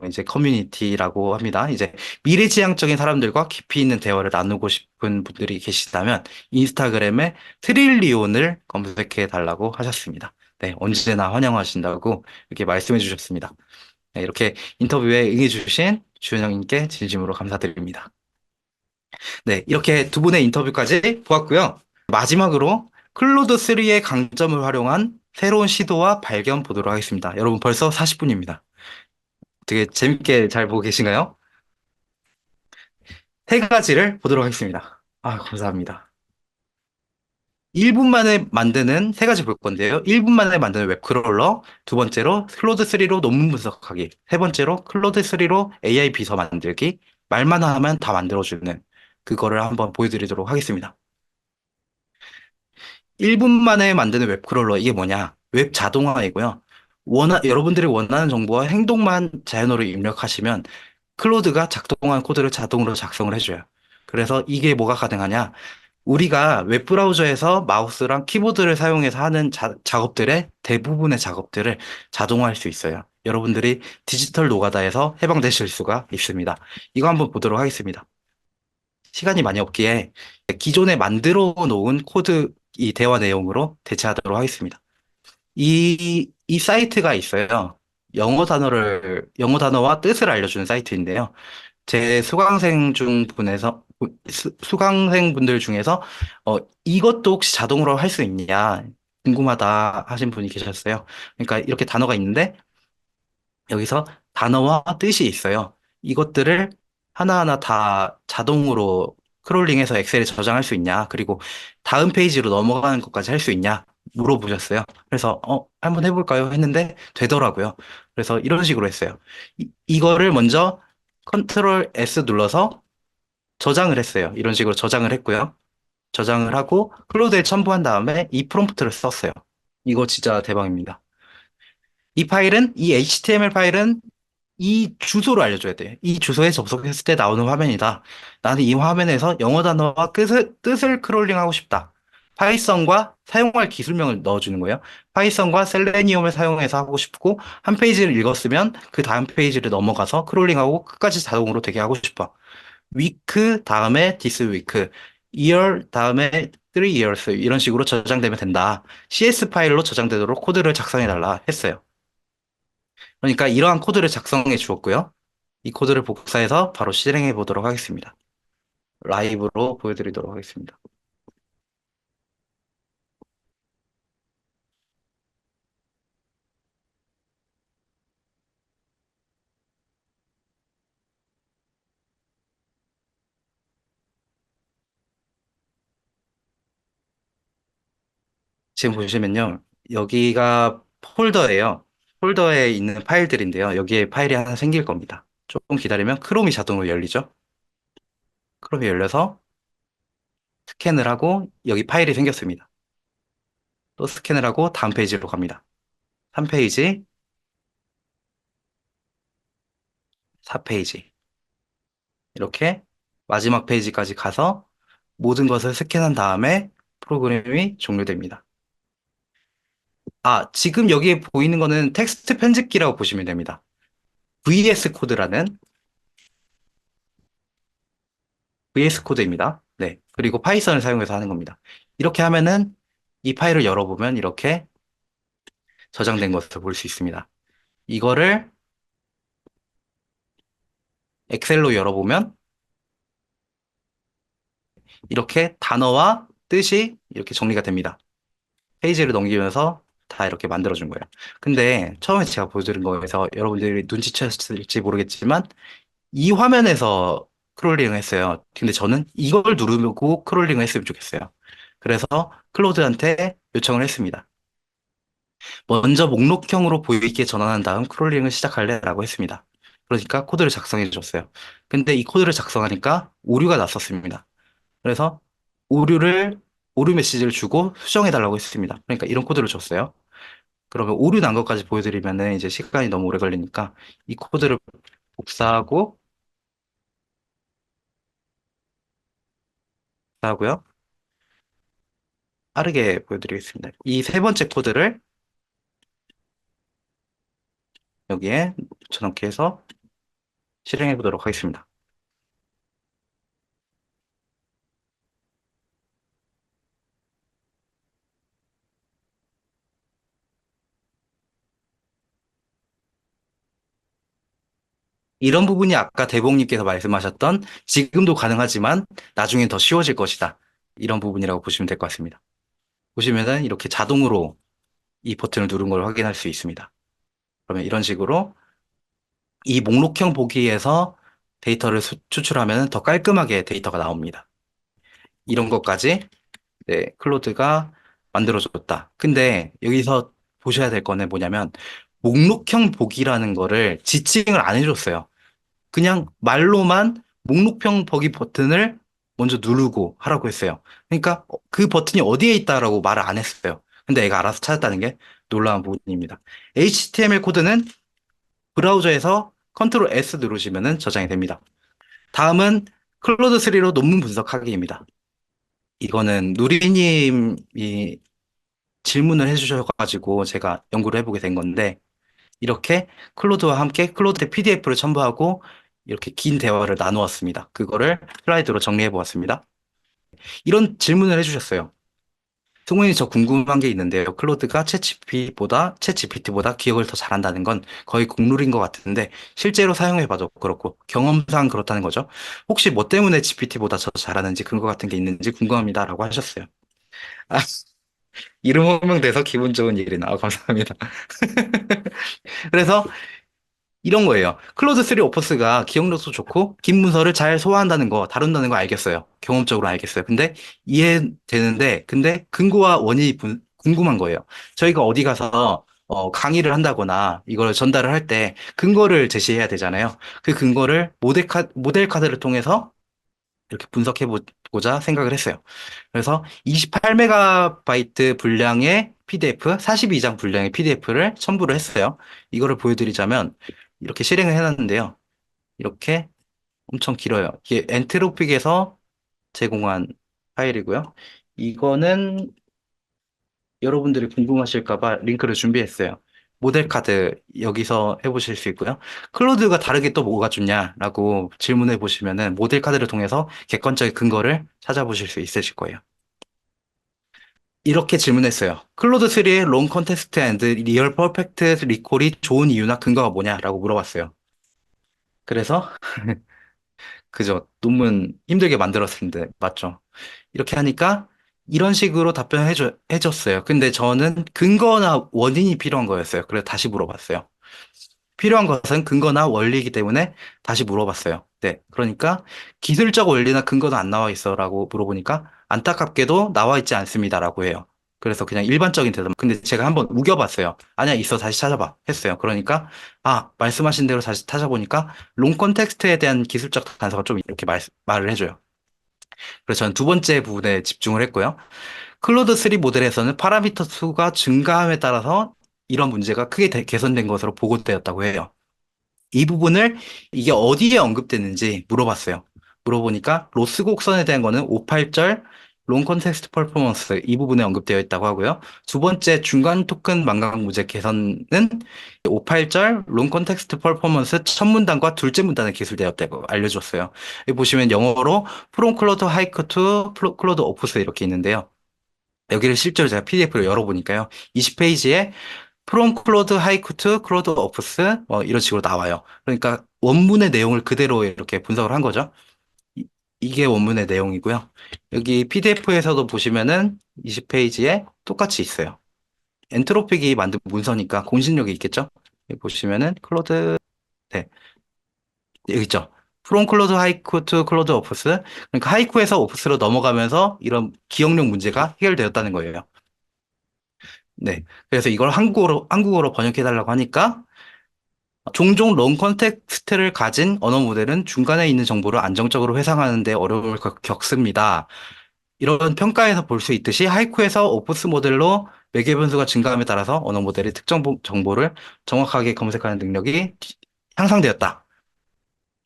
A: 이제 커뮤니티라고 합니다. 이제 미래지향적인 사람들과 깊이 있는 대화를 나누고 싶은 분들이 계시다면 인스타그램에 트릴리온을 검색해 달라고 하셨습니다. 네, 언제나 환영하신다고 이렇게 말씀해 주셨습니다. 네, 이렇게 인터뷰에 응해 주신 주현영님께 진심으로 감사드립니다. 네, 이렇게 두 분의 인터뷰까지 보았고요. 마지막으로 클로드3의 강점을 활용한 새로운 시도와 발견 보도록 하겠습니다. 여러분 벌써 40분입니다. 되게 재밌게 잘 보고 계신가요? 세 가지를 보도록 하겠습니다. 아, 감사합니다. 1분 만에 만드는 세 가지 볼 건데요. 1분 만에 만드는 웹크롤러, 두 번째로 클로드3로 논문 분석하기, 세 번째로 클로드3로 AI 비서 만들기, 말만 하면 다 만들어주는 그거를 한번 보여드리도록 하겠습니다. 1분 만에 만드는 웹크롤러, 이게 뭐냐? 웹 자동화이고요. 여러분들이 원하는 정보와 행동만 자연어로 입력하시면 클로드가 작동한 코드를 자동으로 작성을 해줘요. 그래서 이게 뭐가 가능하냐? 우리가 웹브라우저에서 마우스랑 키보드를 사용해서 하는 작업들의 대부분의 작업들을 자동화할 수 있어요. 여러분들이 디지털 노가다에서 해방되실 수가 있습니다. 이거 한번 보도록 하겠습니다. 시간이 많이 없기에 기존에 만들어 놓은 코드 이 대화 내용으로 대체하도록 하겠습니다. 이 사이트가 있어요. 영어 단어와 뜻을 알려주는 사이트인데요. 제 수강생 분들 중에서, 이것도 혹시 자동으로 할 수 있냐, 궁금하다 하신 분이 계셨어요. 그러니까 이렇게 단어가 있는데, 여기서 단어와 뜻이 있어요. 이것들을 하나하나 다 자동으로 크롤링해서 엑셀에 저장할 수 있냐, 그리고 다음 페이지로 넘어가는 것까지 할 수 있냐, 물어보셨어요. 그래서, 한번 해볼까요? 했는데 되더라고요. 그래서 이런 식으로 했어요. 이거를 먼저 컨트롤 S 눌러서 저장을 했어요. 이런 식으로 저장을 했고요. 저장을 하고 클로드에 첨부한 다음에 이 프롬프트를 썼어요. 이거 진짜 대박입니다. 이 HTML 파일은 이 주소를 알려줘야 돼요. 이 주소에 접속했을 때 나오는 화면이다. 나는 이 화면에서 영어 단어와 뜻을 크롤링하고 싶다. 파이썬과 사용할 기술명을 넣어주는 거예요. 파이썬과 셀레니움을 사용해서 하고 싶고, 한 페이지를 읽었으면 그 다음 페이지를 넘어가서 크롤링하고 끝까지 자동으로 되게 하고 싶어. 위크 다음에 this week, year 다음에 3 years 이런 식으로 저장되면 된다. CS 파일로 저장되도록 코드를 작성해 달라 했어요. 그러니까 이러한 코드를 작성해 주었고요. 이 코드를 복사해서 바로 실행해 보도록 하겠습니다. 라이브로 보여드리도록 하겠습니다. 지금 보시면요. 여기가 폴더예요. 폴더에 있는 파일들인데요. 여기에 파일이 하나 생길 겁니다. 조금 기다리면 크롬이 자동으로 열리죠. 크롬이 열려서 스캔을 하고 여기 파일이 생겼습니다. 또 스캔을 하고 다음 페이지로 갑니다. 3페이지, 4페이지. 이렇게 마지막 페이지까지 가서 모든 것을 스캔한 다음에 프로그램이 종료됩니다. 아, 지금 여기에 보이는 거는 텍스트 편집기라고 보시면 됩니다. VS 코드라는 VS 코드입니다. 네. 그리고 파이썬을 사용해서 하는 겁니다. 이렇게 하면은 이 파일을 열어보면 이렇게 저장된 것을 볼 수 있습니다. 이거를 엑셀로 열어보면 이렇게 단어와 뜻이 이렇게 정리가 됩니다. 페이지를 넘기면서 다 이렇게 만들어준 거예요. 근데 처음에 제가 보여드린 거에서 여러분들이 눈치채셨을지 모르겠지만 이 화면에서 크롤링을 했어요. 근데 저는 이걸 누르고 크롤링을 했으면 좋겠어요. 그래서 클로드한테 요청을 했습니다. 먼저 목록형으로 보이게 전환한 다음 크롤링을 시작할래라고 했습니다. 그러니까 코드를 작성해 줬어요. 근데 이 코드를 작성하니까 오류가 났었습니다. 그래서 오류를 오류 메시지를 주고 수정해 달라고 했습니다. 그러니까 이런 코드를 줬어요. 그러면 오류 난 것까지 보여드리면은 이제 시간이 너무 오래 걸리니까 이 코드를 복사하고요. 빠르게 보여드리겠습니다. 이 세 번째 코드를 여기에 붙여넣기 해서 실행해 보도록 하겠습니다. 이런 부분이 아까 대봉님께서 말씀하셨던 지금도 가능하지만 나중엔 더 쉬워질 것이다. 이런 부분이라고 보시면 될 것 같습니다. 보시면은 이렇게 자동으로 이 버튼을 누른 걸 확인할 수 있습니다. 그러면 이런 식으로 이 목록형 보기에서 데이터를 추출하면 더 깔끔하게 데이터가 나옵니다. 이런 것까지 네, 클로드가 만들어줬다. 근데 여기서 보셔야 될 거는 뭐냐면 목록형 보기라는 거를 지칭을 안 해줬어요. 그냥 말로만 목록형 보기 버튼을 먼저 누르고 하라고 했어요. 그러니까 그 버튼이 어디에 있다라고 말을 안 했어요. 근데 애가 알아서 찾았다는 게 놀라운 부분입니다. HTML 코드는 브라우저에서 컨트롤 S 누르시면 저장이 됩니다. 다음은 클로드 3로 논문 분석하기입니다. 이거는 누리님이 질문을 해주셔가지고 제가 연구를 해보게 된 건데 이렇게 클로드와 함께 클로드의 PDF를 첨부하고 이렇게 긴 대화를 나누었습니다. 그거를 슬라이드로 정리해 보았습니다. 이런 질문을 해주셨어요. 승훈이 저 궁금한 게 있는데요. 클로드가 챗GPT보다 기억을 더 잘한다는 건 거의 국룰인 것 같은데 실제로 사용해봐도 그렇고 경험상 그렇다는 거죠. 혹시 뭐 때문에 GPT보다 더 잘하는지 근거 같은 게 있는지 궁금합니다라고 하셨어요. 아, 이름 호명돼서 기분 좋은 일이나 감사합니다. 그래서 이런 거예요. 클로드 3 오퍼스가 기억력도 좋고 긴 문서를 잘 소화한다는 거, 다룬다는 거 알겠어요. 경험적으로 알겠어요. 근데 이해되는데, 근데 근거와 원인이 궁금한 거예요. 저희가 어디 가서 강의를 한다거나 이걸 전달을 할 때 근거를 제시해야 되잖아요. 그 근거를 모델 카드를 통해서 이렇게 분석해 보고자 생각을 했어요. 그래서 28메가바이트 분량의 PDF, 42장 분량의 PDF를 첨부를 했어요. 이거를 보여드리자면 이렇게 실행을 해놨는데요. 이렇게 엄청 길어요. 이게 엔트로픽에서 제공한 파일이고요. 이거는 여러분들이 궁금하실까봐 링크를 준비했어요. 모델 카드 여기서 해보실 수 있고요. 클로드가 다르게 또 뭐가 좋냐라고 질문해 보시면은 모델 카드를 통해서 객관적인 근거를 찾아보실 수 있으실 거예요. 이렇게 질문했어요. 클로드 3의 롱 컨테스트 앤드 리얼 퍼펙트 리콜이 좋은 이유나 근거가 뭐냐라고 물어봤어요. 그래서 그죠. 논문 힘들게 만들었을 때 맞죠. 이렇게 하니까 이런 식으로 해줬어요. 근데 저는 근거나 원인이 필요한 거였어요. 그래서 다시 물어봤어요. 필요한 것은 근거나 원리이기 때문에 다시 물어봤어요. 네. 그러니까 기술적 원리나 근거도 안 나와 있어라고 물어보니까 안타깝게도 나와 있지 않습니다라고 해요. 그래서 그냥 일반적인 대답. 근데 제가 한번 우겨봤어요. 아니야, 있어. 다시 찾아봐. 했어요. 그러니까 말씀하신 대로 다시 찾아보니까 롱 컨텍스트에 대한 기술적 단서가 좀 이렇게 말을 해줘요. 그래서 저는 두 번째 부분에 집중을 했고요. 클로드 3 모델에서는 파라미터 수가 증가함에 따라서 이런 문제가 크게 개선된 것으로 보고되었다고 해요. 이 부분을 이게 어디에 언급되는지 물어봤어요. 물어보니까 로스 곡선에 대한 거는 58절 롱 컨텍스트 퍼포먼스 이 부분에 언급되어 있다고 하고요. 두 번째 중간 토큰 만각 문제 개선은 58절 롱 컨텍스트 퍼포먼스 첫 문단과 둘째 문단에 기술되었다고 알려줬어요. 여기 보시면 영어로 프롬 클로드 하이크 투 클로드 오프스 이렇게 있는데요. 여기를 실제로 제가 PDF를 열어보니까요. 20페이지에 프롬 클로드 하이크 투 클로드 오프스 이런 식으로 나와요. 그러니까 원문의 내용을 그대로 이렇게 분석을 한 거죠. 이게 원문의 내용이고요. 여기 PDF에서도 보시면은 20페이지에 똑같이 있어요. 엔트로픽이 만든 문서니까 공신력이 있겠죠? 여기 보시면은 클로드 네, 여기 있죠. 프롬 클로드 하이쿠 투 클로드 오프스. 그러니까 하이쿠에서 오프스로 넘어가면서 이런 기억력 문제가 해결되었다는 거예요. 네. 그래서 이걸 한국어로 번역해 달라고 하니까 종종 롱 컨텍스트를 가진 언어 모델은 중간에 있는 정보를 안정적으로 회상하는 데 어려움을 겪습니다. 이런 평가에서 볼 수 있듯이 하이쿠에서 오프스 모델로 매개 변수가 증가함에 따라서 언어 모델이 특정 정보를 정확하게 검색하는 능력이 향상되었다.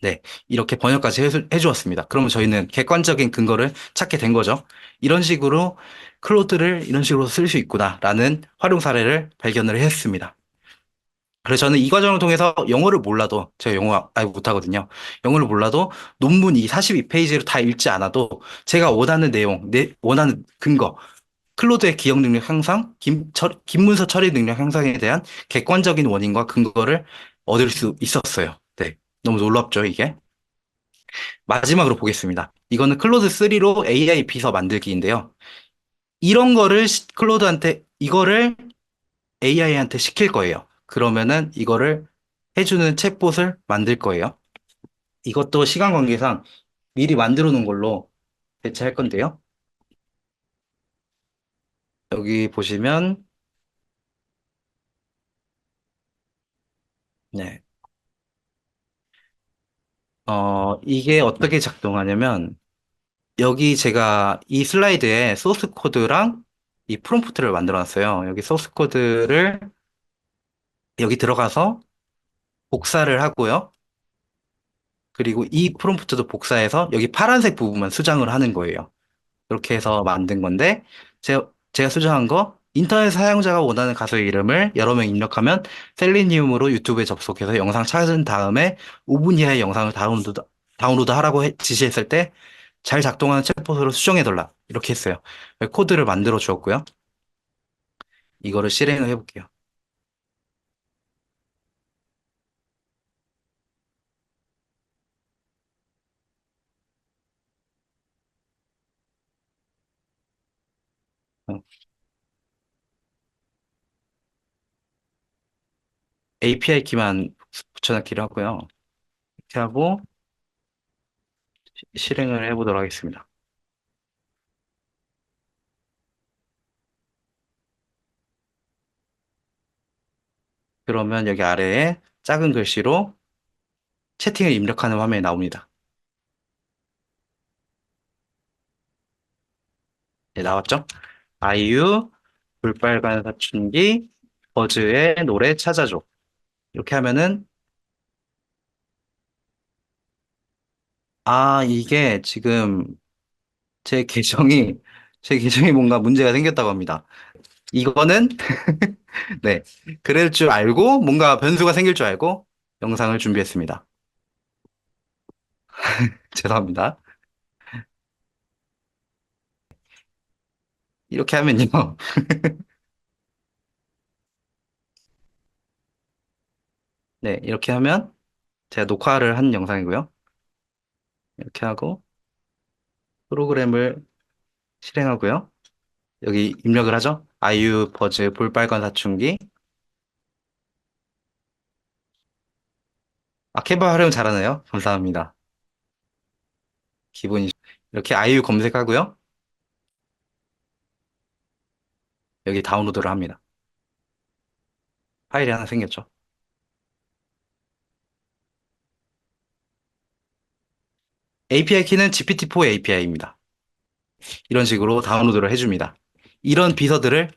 A: 네, 이렇게 번역까지 해주었습니다. 그러면 저희는 객관적인 근거를 찾게 된 거죠. 이런 식으로 클로드를 이런 식으로 쓸 수 있구나라는 활용 사례를 발견을 했습니다. 그래서 저는 이 과정을 통해서 영어를 몰라도, 제가 영어 아예 못하거든요. 영어를 몰라도 논문 이 42페이지를 다 읽지 않아도 제가 원하는 내용, 원하는 근거, 클로드의 기억 능력 향상, 긴 문서 처리 능력 향상에 대한 객관적인 원인과 근거를 얻을 수 있었어요. 네. 너무 놀랍죠, 이게? 마지막으로 보겠습니다. 이거는 클로드 3로 AI 비서 만들기인데요. 이런 거를 이거를 AI한테 시킬 거예요. 그러면은 이거를 해주는 챗봇을 만들 거예요. 이것도 시간 관계상 미리 만들어 놓은 걸로 대체할 건데요. 여기 보시면, 네. 이게 어떻게 작동하냐면, 여기 제가 이 슬라이드에 소스 코드랑 이 프롬프트를 만들어 놨어요. 여기 소스 코드를 여기 들어가서 복사를 하고요. 그리고 이 프롬프트도 복사해서 여기 파란색 부분만 수정을 하는 거예요. 이렇게 해서 만든 건데, 제가 수정한 거, 인터넷 사용자가 원하는 가수의 이름을 여러 명 입력하면 셀리니움으로 유튜브에 접속해서 영상 찾은 다음에 5분 이하의 영상을 다운로드 하라고 지시했을 때 잘 작동하는 챗봇으로 수정해달라. 이렇게 했어요. 코드를 만들어 주었고요. 이거를 실행을 해볼게요. API 키만 붙여넣기를 하고요. 이렇게 하고 실행을 해보도록 하겠습니다. 그러면 여기 아래에 작은 글씨로 채팅을 입력하는 화면이 나옵니다. 네, 나왔죠? 아이유, 불빨간 사춘기, 버즈의 노래 찾아줘. 이렇게 하면은, 이게 지금 제 계정이, 제 계정이 뭔가 문제가 생겼다고 합니다. 이거는, 네, 그럴 줄 알고, 뭔가 변수가 생길 줄 알고, 영상을 준비했습니다. 죄송합니다. 이렇게 하면요. 네, 이렇게 하면 제가 녹화를 한 영상이고요. 이렇게 하고, 프로그램을 실행하고요. 여기 입력을 하죠. 아이유 버즈 볼빨간 사춘기. 캔바 활용 잘하네요. 감사합니다. 기본이 이렇게 아이유 검색하고요. 여기 다운로드를 합니다. 파일이 하나 생겼죠. API 키는 GPT-4 API입니다. 이런 식으로 다운로드를 해줍니다. 이런 비서들을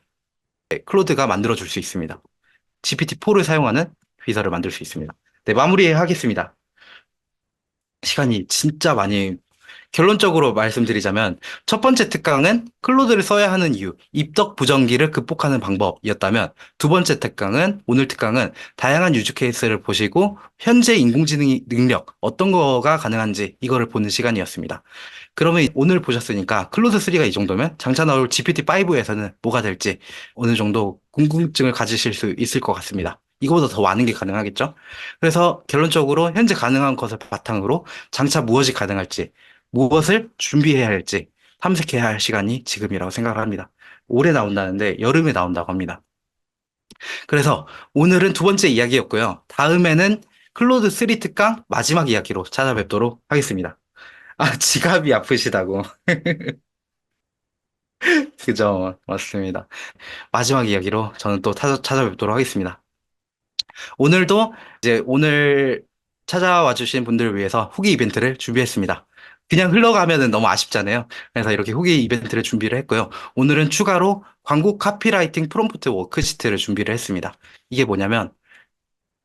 A: 클로드가 만들어줄 수 있습니다. GPT-4를 사용하는 비서를 만들 수 있습니다. 네, 마무리하겠습니다. 시간이 진짜 많이 결론적으로 말씀드리자면 첫 번째 특강은 클로드를 써야 하는 이유, 입덕 부정기를 극복하는 방법이었다면 두 번째 특강은 오늘 특강은 다양한 유즈 케이스를 보시고 현재 인공지능 능력 어떤 거가 가능한지 이거를 보는 시간이었습니다. 그러면 오늘 보셨으니까 클로드 3가 이 정도면 장차 나올 GPT-5에서는 뭐가 될지 어느 정도 궁금증을 가지실 수 있을 것 같습니다. 이거보다 더 많은 게 가능하겠죠? 그래서 결론적으로 현재 가능한 것을 바탕으로 장차 무엇이 가능할지, 무엇을 준비해야 할지 탐색해야 할 시간이 지금이라고 생각을 합니다. 올해 나온다는데 여름에 나온다고 합니다. 그래서 오늘은 두 번째 이야기였고요. 다음에는 클로드 3 특강 마지막 이야기로 찾아뵙도록 하겠습니다. 지갑이 아프시다고. 그죠, 맞습니다. 마지막 이야기로 저는 또 찾아뵙도록 하겠습니다. 오늘도 이제 오늘 찾아와 주신 분들을 위해서 후기 이벤트를 준비했습니다. 그냥 흘러가면은 너무 아쉽잖아요. 그래서 이렇게 후기 이벤트를 준비를 했고요. 오늘은 추가로 광고 카피라이팅 프롬프트 워크시트를 준비를 했습니다. 이게 뭐냐면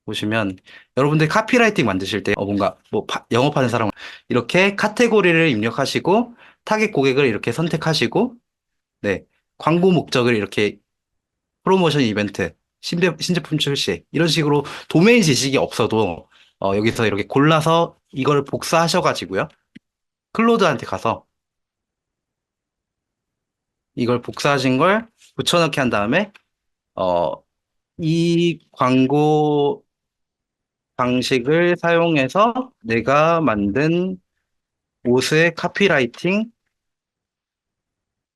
A: 보시면 여러분들 카피라이팅 만드실 때 뭔가 뭐 영업하는 사람 이렇게 카테고리를 입력하시고 타겟 고객을 이렇게 선택하시고 네 광고 목적을 이렇게 프로모션 이벤트, 신제품 출시, 이런 식으로 도메인 지식이 없어도 여기서 이렇게 골라서 이걸 복사하셔가지고요. 클로드한테 가서 이걸 복사하신 걸 붙여넣기 한 다음에 어, 이 광고 방식을 사용해서 내가 만든 옷의 카피라이팅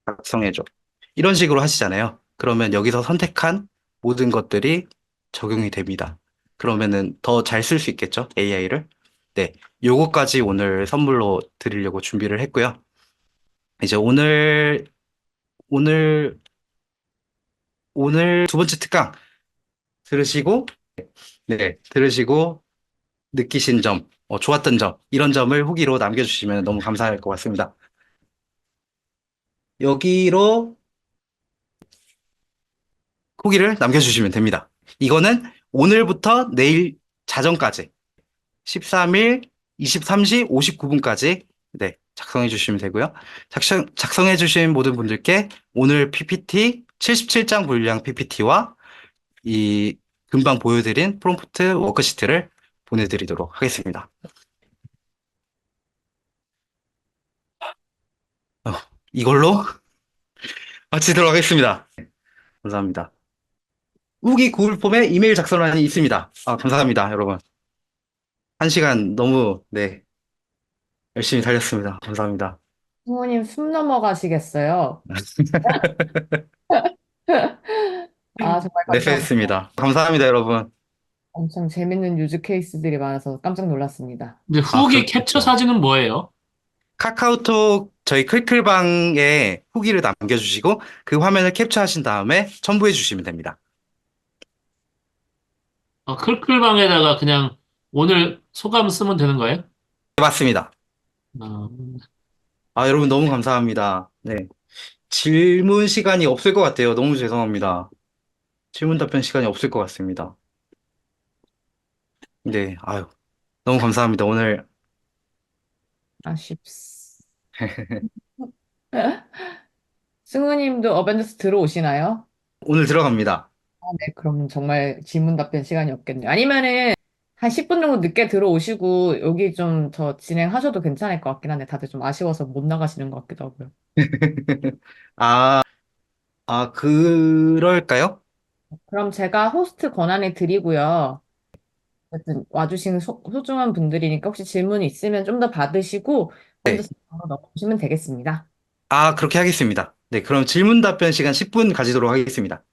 A: 작성해줘. 이런 식으로 하시잖아요. 그러면 여기서 선택한 모든 것들이 적용이 됩니다. 그러면은 더 잘 쓸 수 있겠죠? AI를. 네. 요거까지 오늘 선물로 드리려고 준비를 했고요. 이제 오늘, 오늘 두 번째 특강 들으시고, 네, 들으시고 느끼신 점, 좋았던 점, 이런 점을 후기로 남겨주시면 너무 감사할 것 같습니다. 여기로 후기를 남겨주시면 됩니다. 이거는 오늘부터 내일 자정까지 13일 23시 59분까지 네, 작성해 주시면 되고요. 작성해 주신 모든 분들께 오늘 PPT 77장 분량 PPT와 이 금방 보여드린 프롬프트 워크시트를 보내드리도록 하겠습니다. 어, 이걸로 마치도록 하겠습니다. 감사합니다. 후기 구글 폼에 이메일 작성란이 있습니다. 감사합니다, 여러분. 한 시간 너무, 네, 열심히 달렸습니다. 감사합니다.
B: 부모님 숨 넘어가시겠어요? 아, 정말
A: 네,
B: 감사합니다.
A: 뵙겠습니다. 감사합니다, 여러분.
B: 엄청 재밌는 유즈 케이스들이 많아서 깜짝 놀랐습니다.
C: 근데 후기 캡처
A: 그렇죠.
C: 사진은 뭐예요?
A: 카카오톡 저희 클클방에 후기를 남겨주시고 그 화면을 캡처하신 다음에 첨부해 주시면 됩니다.
C: 클클방에다가 그냥 오늘 소감 쓰면 되는 거예요?
A: 네, 맞습니다.
C: 어,
A: 여러분 너무 감사합니다. 네. 질문 시간이 없을 것 같아요. 너무 죄송합니다. 질문 답변 시간이 없을 것 같습니다. 네, 너무 감사합니다. 오늘,
B: 아쉽스. 승우님도 어벤져스 들어오시나요?
A: 오늘 들어갑니다.
B: 네, 그럼 정말 질문 답변 시간이 없겠네요. 아니면은 한 10분 정도 늦게 들어오시고 여기 좀 더 진행하셔도 괜찮을 것 같긴 한데 다들 좀 아쉬워서 못 나가시는 것 같기도 하고요.
A: 아, 그럴까요?
B: 그럼 제가 호스트 권한을 드리고요. 어쨌든 와주신 소중한 분들이니까 혹시 질문 있으면 좀 더 받으시고 먼저
A: 네.
B: 바로 넘어오시면 되겠습니다.
A: 그렇게 하겠습니다. 네, 그럼 질문 답변 시간 10분 가지도록 하겠습니다.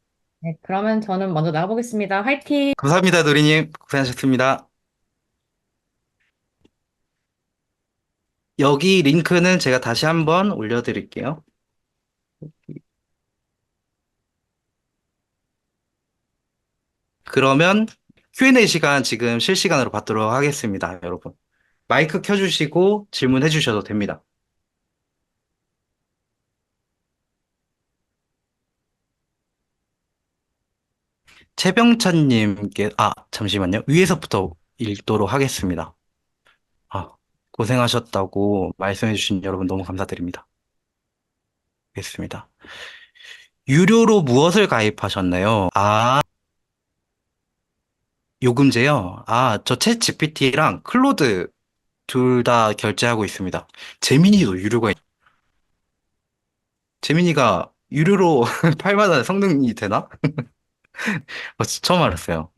B: 네, 그러면 저는 먼저 나가보겠습니다. 화이팅!
A: 감사합니다, 노리님. 고생하셨습니다. 여기 링크는 제가 다시 한번 올려드릴게요. 그러면 Q&A 시간 지금 실시간으로 받도록 하겠습니다, 여러분. 마이크 켜주시고 질문해 주셔도 됩니다. 최병찬님께, 잠시만요. 위에서부터 읽도록 하겠습니다. 고생하셨다고 말씀해 주신 여러분 너무 감사드립니다. 알겠습니다. 유료로 무엇을 가입하셨나요? 요금제요? 저 챗 GPT랑 클로드 둘 다 결제하고 있습니다. 제미니도 제미니가 유료로 팔 만한 성능이 되나? 처음 알았어요.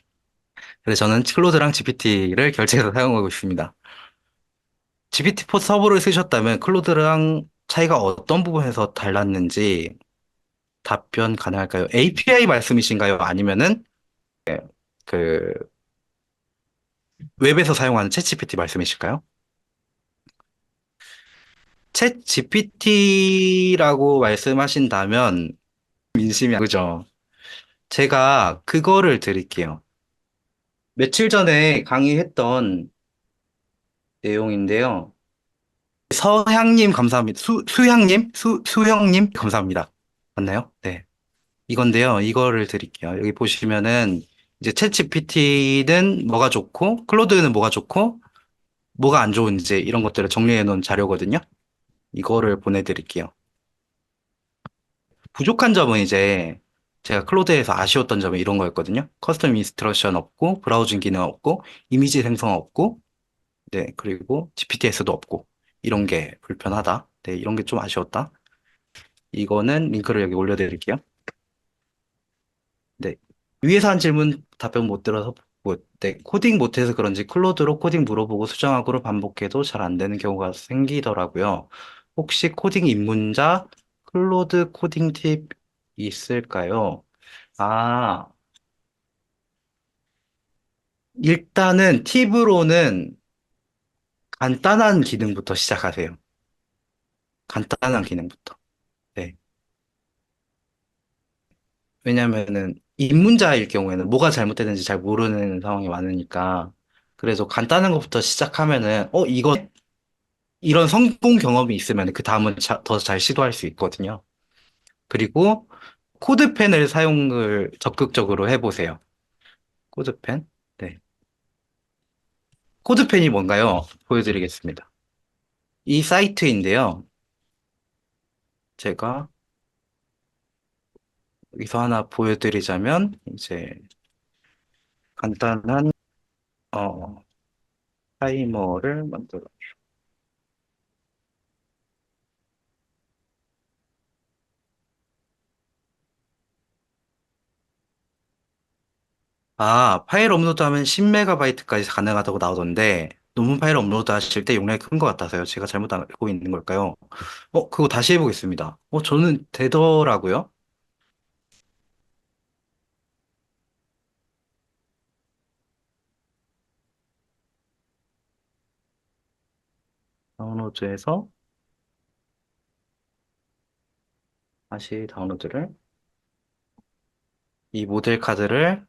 A: 그래서 저는 클로드랑 GPT를 결제해서 사용하고 있습니다. GPT-4 서버를 쓰셨다면 클로드랑 차이가 어떤 부분에서 달랐는지 답변 가능할까요? API 말씀이신가요? 아니면은 그 웹에서 사용하는 챗 GPT 말씀이실까요? 챗 GPT라고 말씀하신다면 민심이 그죠? 제가 그거를 드릴게요. 며칠 전에 강의했던 내용인데요. 서향님 감사합니다. 수향님? 수형님 감사합니다. 맞나요? 네. 이건데요. 이거를 드릴게요. 여기 보시면은 이제 챗 GPT는 뭐가 좋고 클로드는 뭐가 좋고 뭐가 안 좋은지 이런 것들을 정리해 놓은 자료거든요. 이거를 보내드릴게요. 부족한 점은 이제 제가 클로드에서 아쉬웠던 점은 이런 거였거든요. 커스텀 인스트럭션 없고 브라우징 기능 없고 이미지 생성 없고 네, 그리고 GPT에서도 없고, 이런 게 불편하다. 네, 이런 게 좀 아쉬웠다. 이거는 링크를 여기 올려드릴게요. 네. 위에서 한 질문 답변 못 들어서 뭐, 네, 코딩 못해서 그런지 클로드로 코딩 물어보고 수정하고를 반복해도 잘 안 되는 경우가 생기더라고요. 혹시 코딩 입문자 클로드 코딩 팁 있을까요? 아, 일단은 팁으로는 간단한 기능부터 시작하세요. 간단한 기능부터. 네. 왜냐면은 입문자일 경우에는 뭐가 잘못됐는지 잘 모르는 상황이 많으니까. 그래서 간단한 것부터 시작하면은, 이런 성공 경험이 있으면 그 다음은 더 잘 시도할 수 있거든요. 그리고 코드펜을 사용을 적극적으로 해보세요. 코드펜? 네. 코드펜이 뭔가요? 보여드리겠습니다. 이 사이트인데요. 제가 여기서 하나 보여드리자면, 이제 간단한, 어, 타이머를 만들어. 파일 업로드하면 10MB까지 가능하다고 나오던데, 논문 파일 업로드 하실 때 용량이 큰 것 같아서요. 제가 잘못 알고 있는 걸까요? 그거 다시 해보겠습니다. 저는 되더라고요. 다운로드해서 다시 다운로드를, 이 모델 카드를,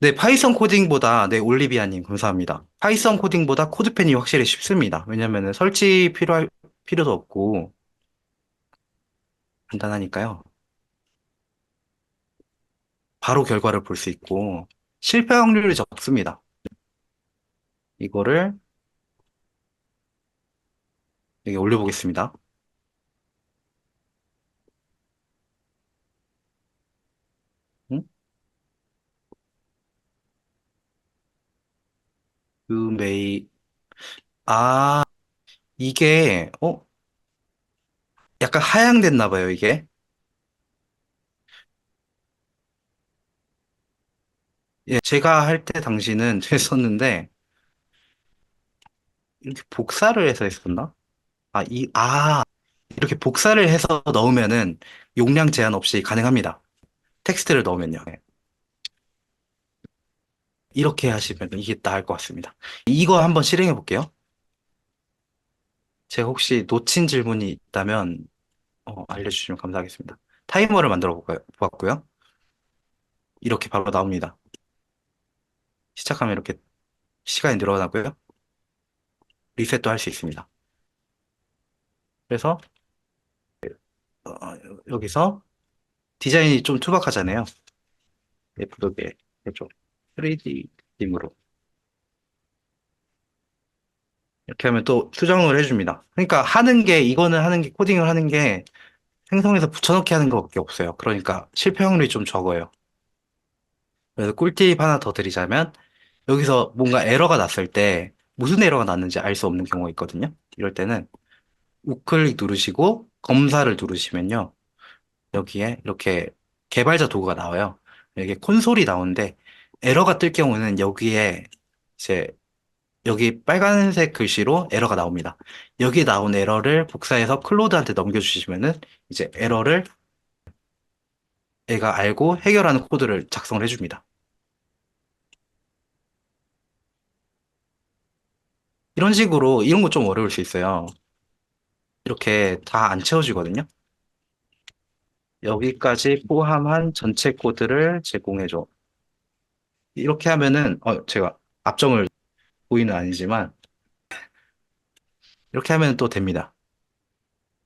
A: 네, 파이썬 코딩보다, 네, 올리비아님, 감사합니다. 파이썬 코딩보다 코드펜이 확실히 쉽습니다. 왜냐면은 필요도 없고, 간단하니까요. 바로 결과를 볼 수 있고, 실패 확률이 적습니다. 이거를 여기 올려보겠습니다. 응? 메이, 아, 이게, 약간 하향됐나 봐요, 이게. 예, 제가 할 때 당시는 됐었는데, 이렇게 복사를 해서 했었나? 이렇게 복사를 해서 넣으면은 용량 제한 없이 가능합니다. 텍스트를 넣으면요. 네. 이렇게 하시면 이게 나을 것 같습니다. 이거 한번 실행해 볼게요. 제가 혹시 놓친 질문이 있다면 알려주시면 감사하겠습니다. 타이머를 보았고요. 이렇게 바로 나옵니다. 시작하면 이렇게 시간이 늘어나고요. 리셋도 할 수 있습니다. 그래서 어, 여기서 디자인이 좀 투박하잖아요. 예쁘게 해줘. 3D 느낌으로. 이렇게 하면 또 수정을 해줍니다. 그러니까 이거는 하는 게, 코딩을 하는 게 생성해서 붙여넣기 하는 것밖에 없어요. 그러니까 실패 확률이 좀 적어요. 그래서 꿀팁 하나 더 드리자면, 여기서 뭔가 에러가 났을 때 무슨 에러가 났는지 알 수 없는 경우가 있거든요. 이럴 때는 우클릭 누르시고 검사를 누르시면요. 여기에 이렇게 개발자 도구가 나와요. 여기 콘솔이 나오는데 에러가 뜰 경우는 여기에 이제 여기 빨간색 글씨로 에러가 나옵니다. 여기 나온 에러를 복사해서 클로드한테 넘겨주시면은 이제 에러를 애가 알고 해결하는 코드를 작성을 해줍니다. 이런 식으로 이런 거 좀 어려울 수 있어요. 이렇게 다 안 채워지거든요. 여기까지 포함한 전체 코드를 제공해줘. 이렇게 하면은 제가 압정을 보이는 아니지만 이렇게 하면 또 됩니다.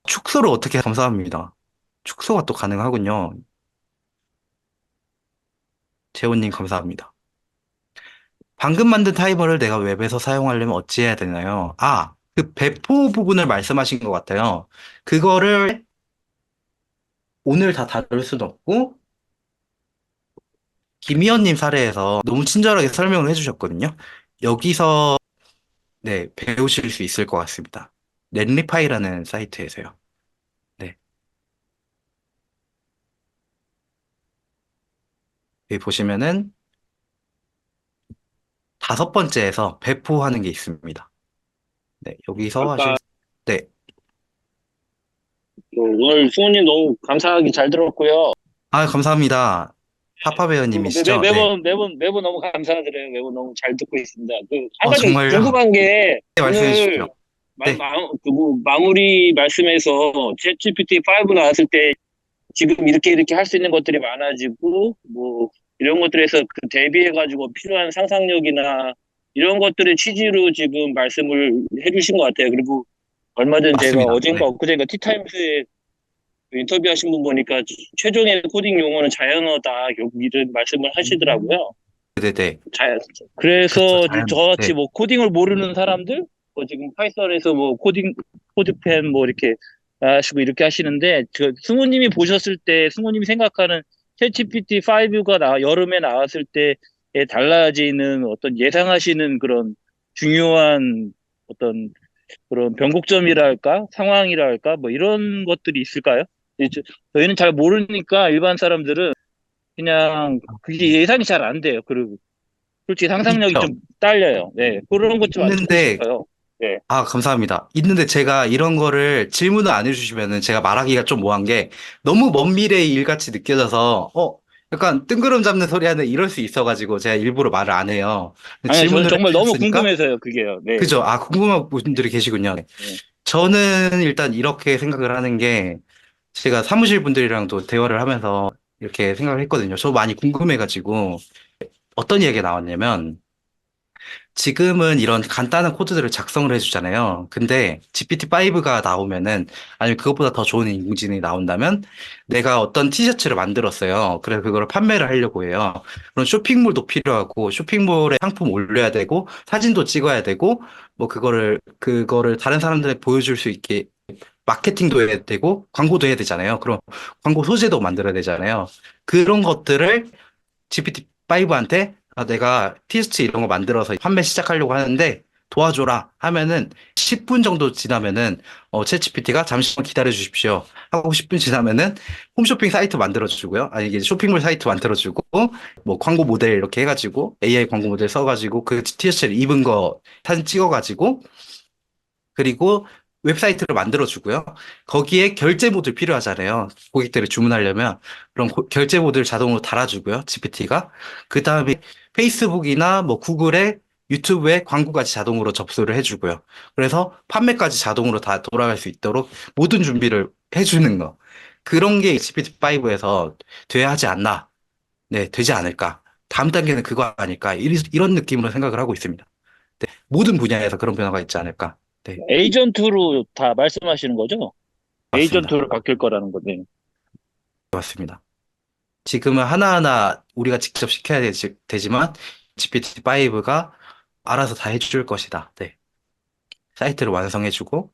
A: 축소를 어떻게 감사합니다. 축소가 또 가능하군요. 재호님 감사합니다. 방금 만든 타이머를 내가 웹에서 사용하려면 어찌해야 되나요? 그 배포 부분을 말씀하신 것 같아요. 그거를 오늘 다 다룰 수는 없고, 김희연님 사례에서 너무 친절하게 설명을 해주셨거든요. 여기서, 네, 배우실 수 있을 것 같습니다. 넷리파이라는 사이트에서요. 네, 여기 보시면은 다섯 번째에서 배포하는 게 있습니다. 네, 여기서 하실,
D: 아까
A: 네.
D: 오늘 수호님 너무 감사하게 잘 들었고요.
A: 아, 감사합니다. 파파베어님이시죠? 네.
D: 매번 너무 감사드려요. 매번 너무 잘 듣고 있습니다. 한
A: 어,
D: 가지
A: 정말요?
D: 궁금한 게
A: 네, 말씀해
D: 오늘
A: 주십시오. 네.
D: 마무리 말씀에서 챗GPT 5 나왔을 때 지금 이렇게 할 수 있는 것들이 많아지고 뭐 이런 것들에서 그 대비해가지고 필요한 상상력이나 이런 것들의 취지로 지금 말씀을 해주신 것 같아요. 그리고 얼마 전 제가
A: 맞습니다.
D: 어젠가
A: 네.
D: 엊그젠가 티타임스에 인터뷰하신 분 보니까 최종의 코딩 용어는 자연어다 이런 말씀을 하시더라고요.
A: 네네.
D: 자,
A: 그렇죠.
D: 그래서
A: 자연.
D: 저같이
A: 네.
D: 뭐 코딩을 모르는 사람들, 뭐 지금 파이썬에서 뭐 코드펜 뭐 이렇게 하시고 이렇게 하시는데, 승우님이 보셨을 때, 승우님이 생각하는 챗GPT 5가 여름에 나왔을 때에 달라지는 어떤 예상하시는 그런 중요한 어떤 그런 변곡점이랄까, 상황이랄까, 뭐 이런 것들이 있을까요? 저희는 잘 모르니까 일반 사람들은 그냥 그게 예상이 잘 안 돼요. 그리고 솔직히 상상력이
A: 있죠.
D: 좀 딸려요. 네, 그런 것 좀 듣고
A: 있는데,
D: 싶어요. 네,
A: 아, 감사합니다. 있는데 제가 이런 거를 질문을 안 해주시면은 제가 말하기가 좀 뭐한 게 너무 먼 미래의 일같이 느껴져서, 약간 뜬구름 잡는 소리 하는 이럴 수 있어가지고 제가 일부러 말을 안 해요. 근데
D: 아니, 저는
A: 질문을
D: 정말 너무
A: 해주셨으니까,
D: 궁금해서요, 그게요. 네,
A: 그죠? 아, 궁금한 분들이 계시군요. 네.
D: 네.
A: 저는 일단 이렇게 생각을 하는 게 제가 사무실 분들이랑도 대화를 하면서 이렇게 생각을 했거든요. 저 많이 궁금해가지고 어떤 이야기가 나왔냐면 지금은 이런 간단한 코드들을 작성을 해주잖아요. 근데 GPT-5가 나오면은 아니면 그것보다 더 좋은 인공지능이 나온다면 내가 어떤 티셔츠를 만들었어요. 그래서 그걸 판매를 하려고 해요. 그럼 쇼핑몰도 필요하고 쇼핑몰에 상품 올려야 되고 사진도 찍어야 되고 뭐 그거를 다른 사람들에 보여줄 수 있게 마케팅도 해야 되고 광고도 해야 되잖아요. 그럼 광고 소재도 만들어야 되잖아요. 그런 것들을 GPT-5한테 내가 티셔츠 이런 거 만들어서 판매 시작하려고 하는데 도와줘라 하면은 10분 정도 지나면은 챗GPT가 잠시만 기다려 주십시오 하고 10분 지나면은 홈쇼핑 사이트 만들어 주고요. 아니 이게 쇼핑몰 사이트 만들어 주고 뭐 광고 모델 이렇게 해가지고 AI 광고 모델 써가지고 그 티셔츠를 입은 거 사진 찍어가지고 그리고 웹사이트를 만들어 주고요. 거기에 결제 모듈 필요하잖아요. 고객들이 주문하려면. 그럼 결제 모듈 자동으로 달아주고요. GPT가. 그 다음에 페이스북이나 뭐 구글에 유튜브에 광고까지 자동으로 접수를 해주고요. 그래서 판매까지 자동으로 다 돌아갈 수 있도록 모든 준비를 해주는 거. 그런 게 GPT-5에서 돼야 하지 않나. 네, 되지 않을까. 다음 단계는 그거 아닐까. 이런 느낌으로 생각을 하고 있습니다. 네, 모든 분야에서 그런 변화가 있지 않을까. 네.
D: 에이전트로 다 말씀하시는 거죠?
A: 맞습니다.
D: 에이전트로 바뀔 거라는 거네.
A: 맞습니다. 지금은 하나하나 우리가 직접 시켜야 되지만 GPT-5가 알아서 다 해줄 것이다. 네. 사이트를 완성해주고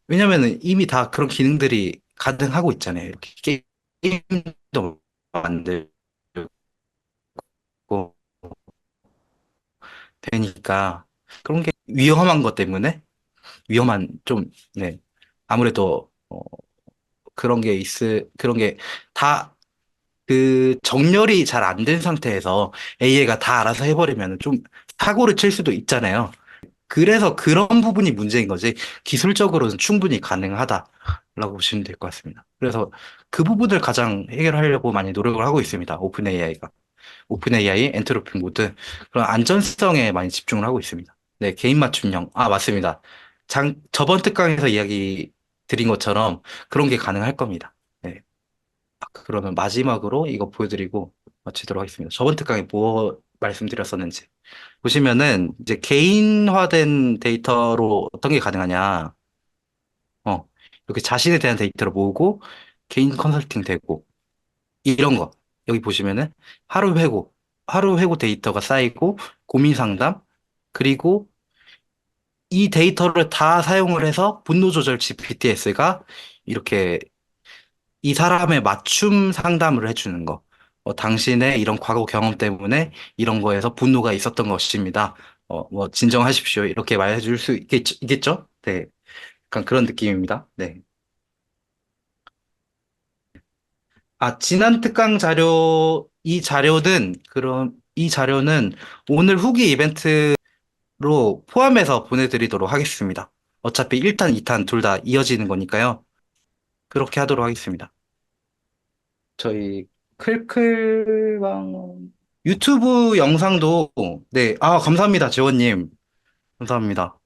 A: 왜냐면은 이미 다 그런 기능들이 가능하고 있잖아요. 이렇게 게임도 만들고 되니까 그런 게 위험한 것 때문에 위험한 좀 네. 아무래도 그런 게 다 정렬이 잘 안 된 상태에서 AI가 다 알아서 해버리면 좀 사고를 칠 수도 있잖아요. 그래서 그런 부분이 문제인 거지. 기술적으로는 충분히 가능하다라고 보시면 될 것 같습니다. 그래서 그 부분을 가장 해결하려고 많이 노력을 하고 있습니다. 오픈 AI가. 오픈 AI, 엔트로피 모드. 그런 안전성에 많이 집중을 하고 있습니다. 네, 개인 맞춤형. 아, 맞습니다. 저번 특강에서 이야기 드린 것처럼 그런 게 가능할 겁니다. 네. 그러면 마지막으로 이거 보여드리고 마치도록 하겠습니다. 저번 특강에 뭐 말씀드렸었는지. 보시면은 이제 개인화된 데이터로 어떤 게 가능하냐. 이렇게 자신에 대한 데이터를 모으고 개인 컨설팅 되고 이런 거. 여기 보시면은 하루 회고, 하루 회고 데이터가 쌓이고 고민 상담 그리고 이 데이터를 다 사용을 해서 분노 조절 GPTS가 이렇게 이 사람의 맞춤 상담을 해주는 거. 당신의 이런 과거 경험 때문에 이런 거에서 분노가 있었던 것입니다. 뭐, 진정하십시오. 이렇게 말해줄 수 있겠죠? 네. 약간 그런 느낌입니다. 네. 아, 지난 특강 자료, 이 자료는 그런, 이 자료는 오늘 후기 이벤트로 포함해서 보내드리도록 하겠습니다. 어차피 1탄, 2탄 둘 다 이어지는 거니까요. 그렇게 하도록 하겠습니다. 저희 클클방 유튜브 영상도 네, 감사합니다, 재원님. 감사합니다.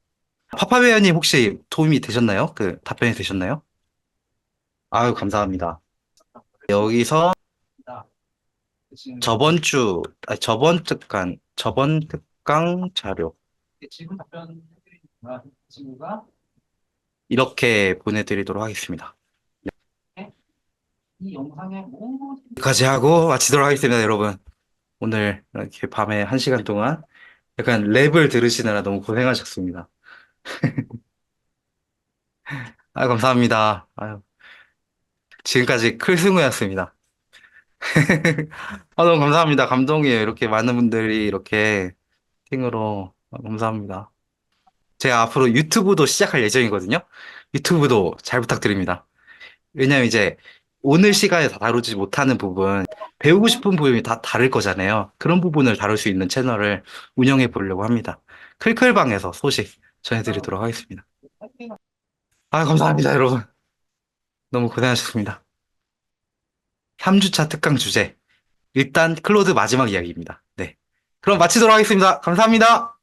A: 파파베어님 혹시 도움이 되셨나요? 그 답변이 되셨나요? 아유, 감사합니다. 여기서 저번 특강 자료 이렇게 보내드리도록 하겠습니다. 여기까지 하고 마치도록 하겠습니다, 여러분. 오늘 이렇게 밤에 1시간 동안 약간 랩을 들으시느라 너무 고생하셨습니다. 감사합니다. 지금까지 클승우였습니다. 너무 감사합니다. 감동이에요. 이렇게 많은 분들이 이렇게 팅으로 감사합니다. 제가 앞으로 유튜브도 시작할 예정이거든요. 유튜브도 잘 부탁드립니다. 왜냐면 이제 오늘 시간에 다 다루지 못하는 부분, 배우고 싶은 부분이 다 다를 거잖아요. 그런 부분을 다룰 수 있는 채널을 운영해 보려고 합니다. 클클방에서 소식 전해드리도록 하겠습니다. 감사합니다, 여러분. 너무 고생하셨습니다. 3주차 특강 주제. 일단 클로드 마지막 이야기입니다. 네. 그럼 마치도록 하겠습니다. 감사합니다.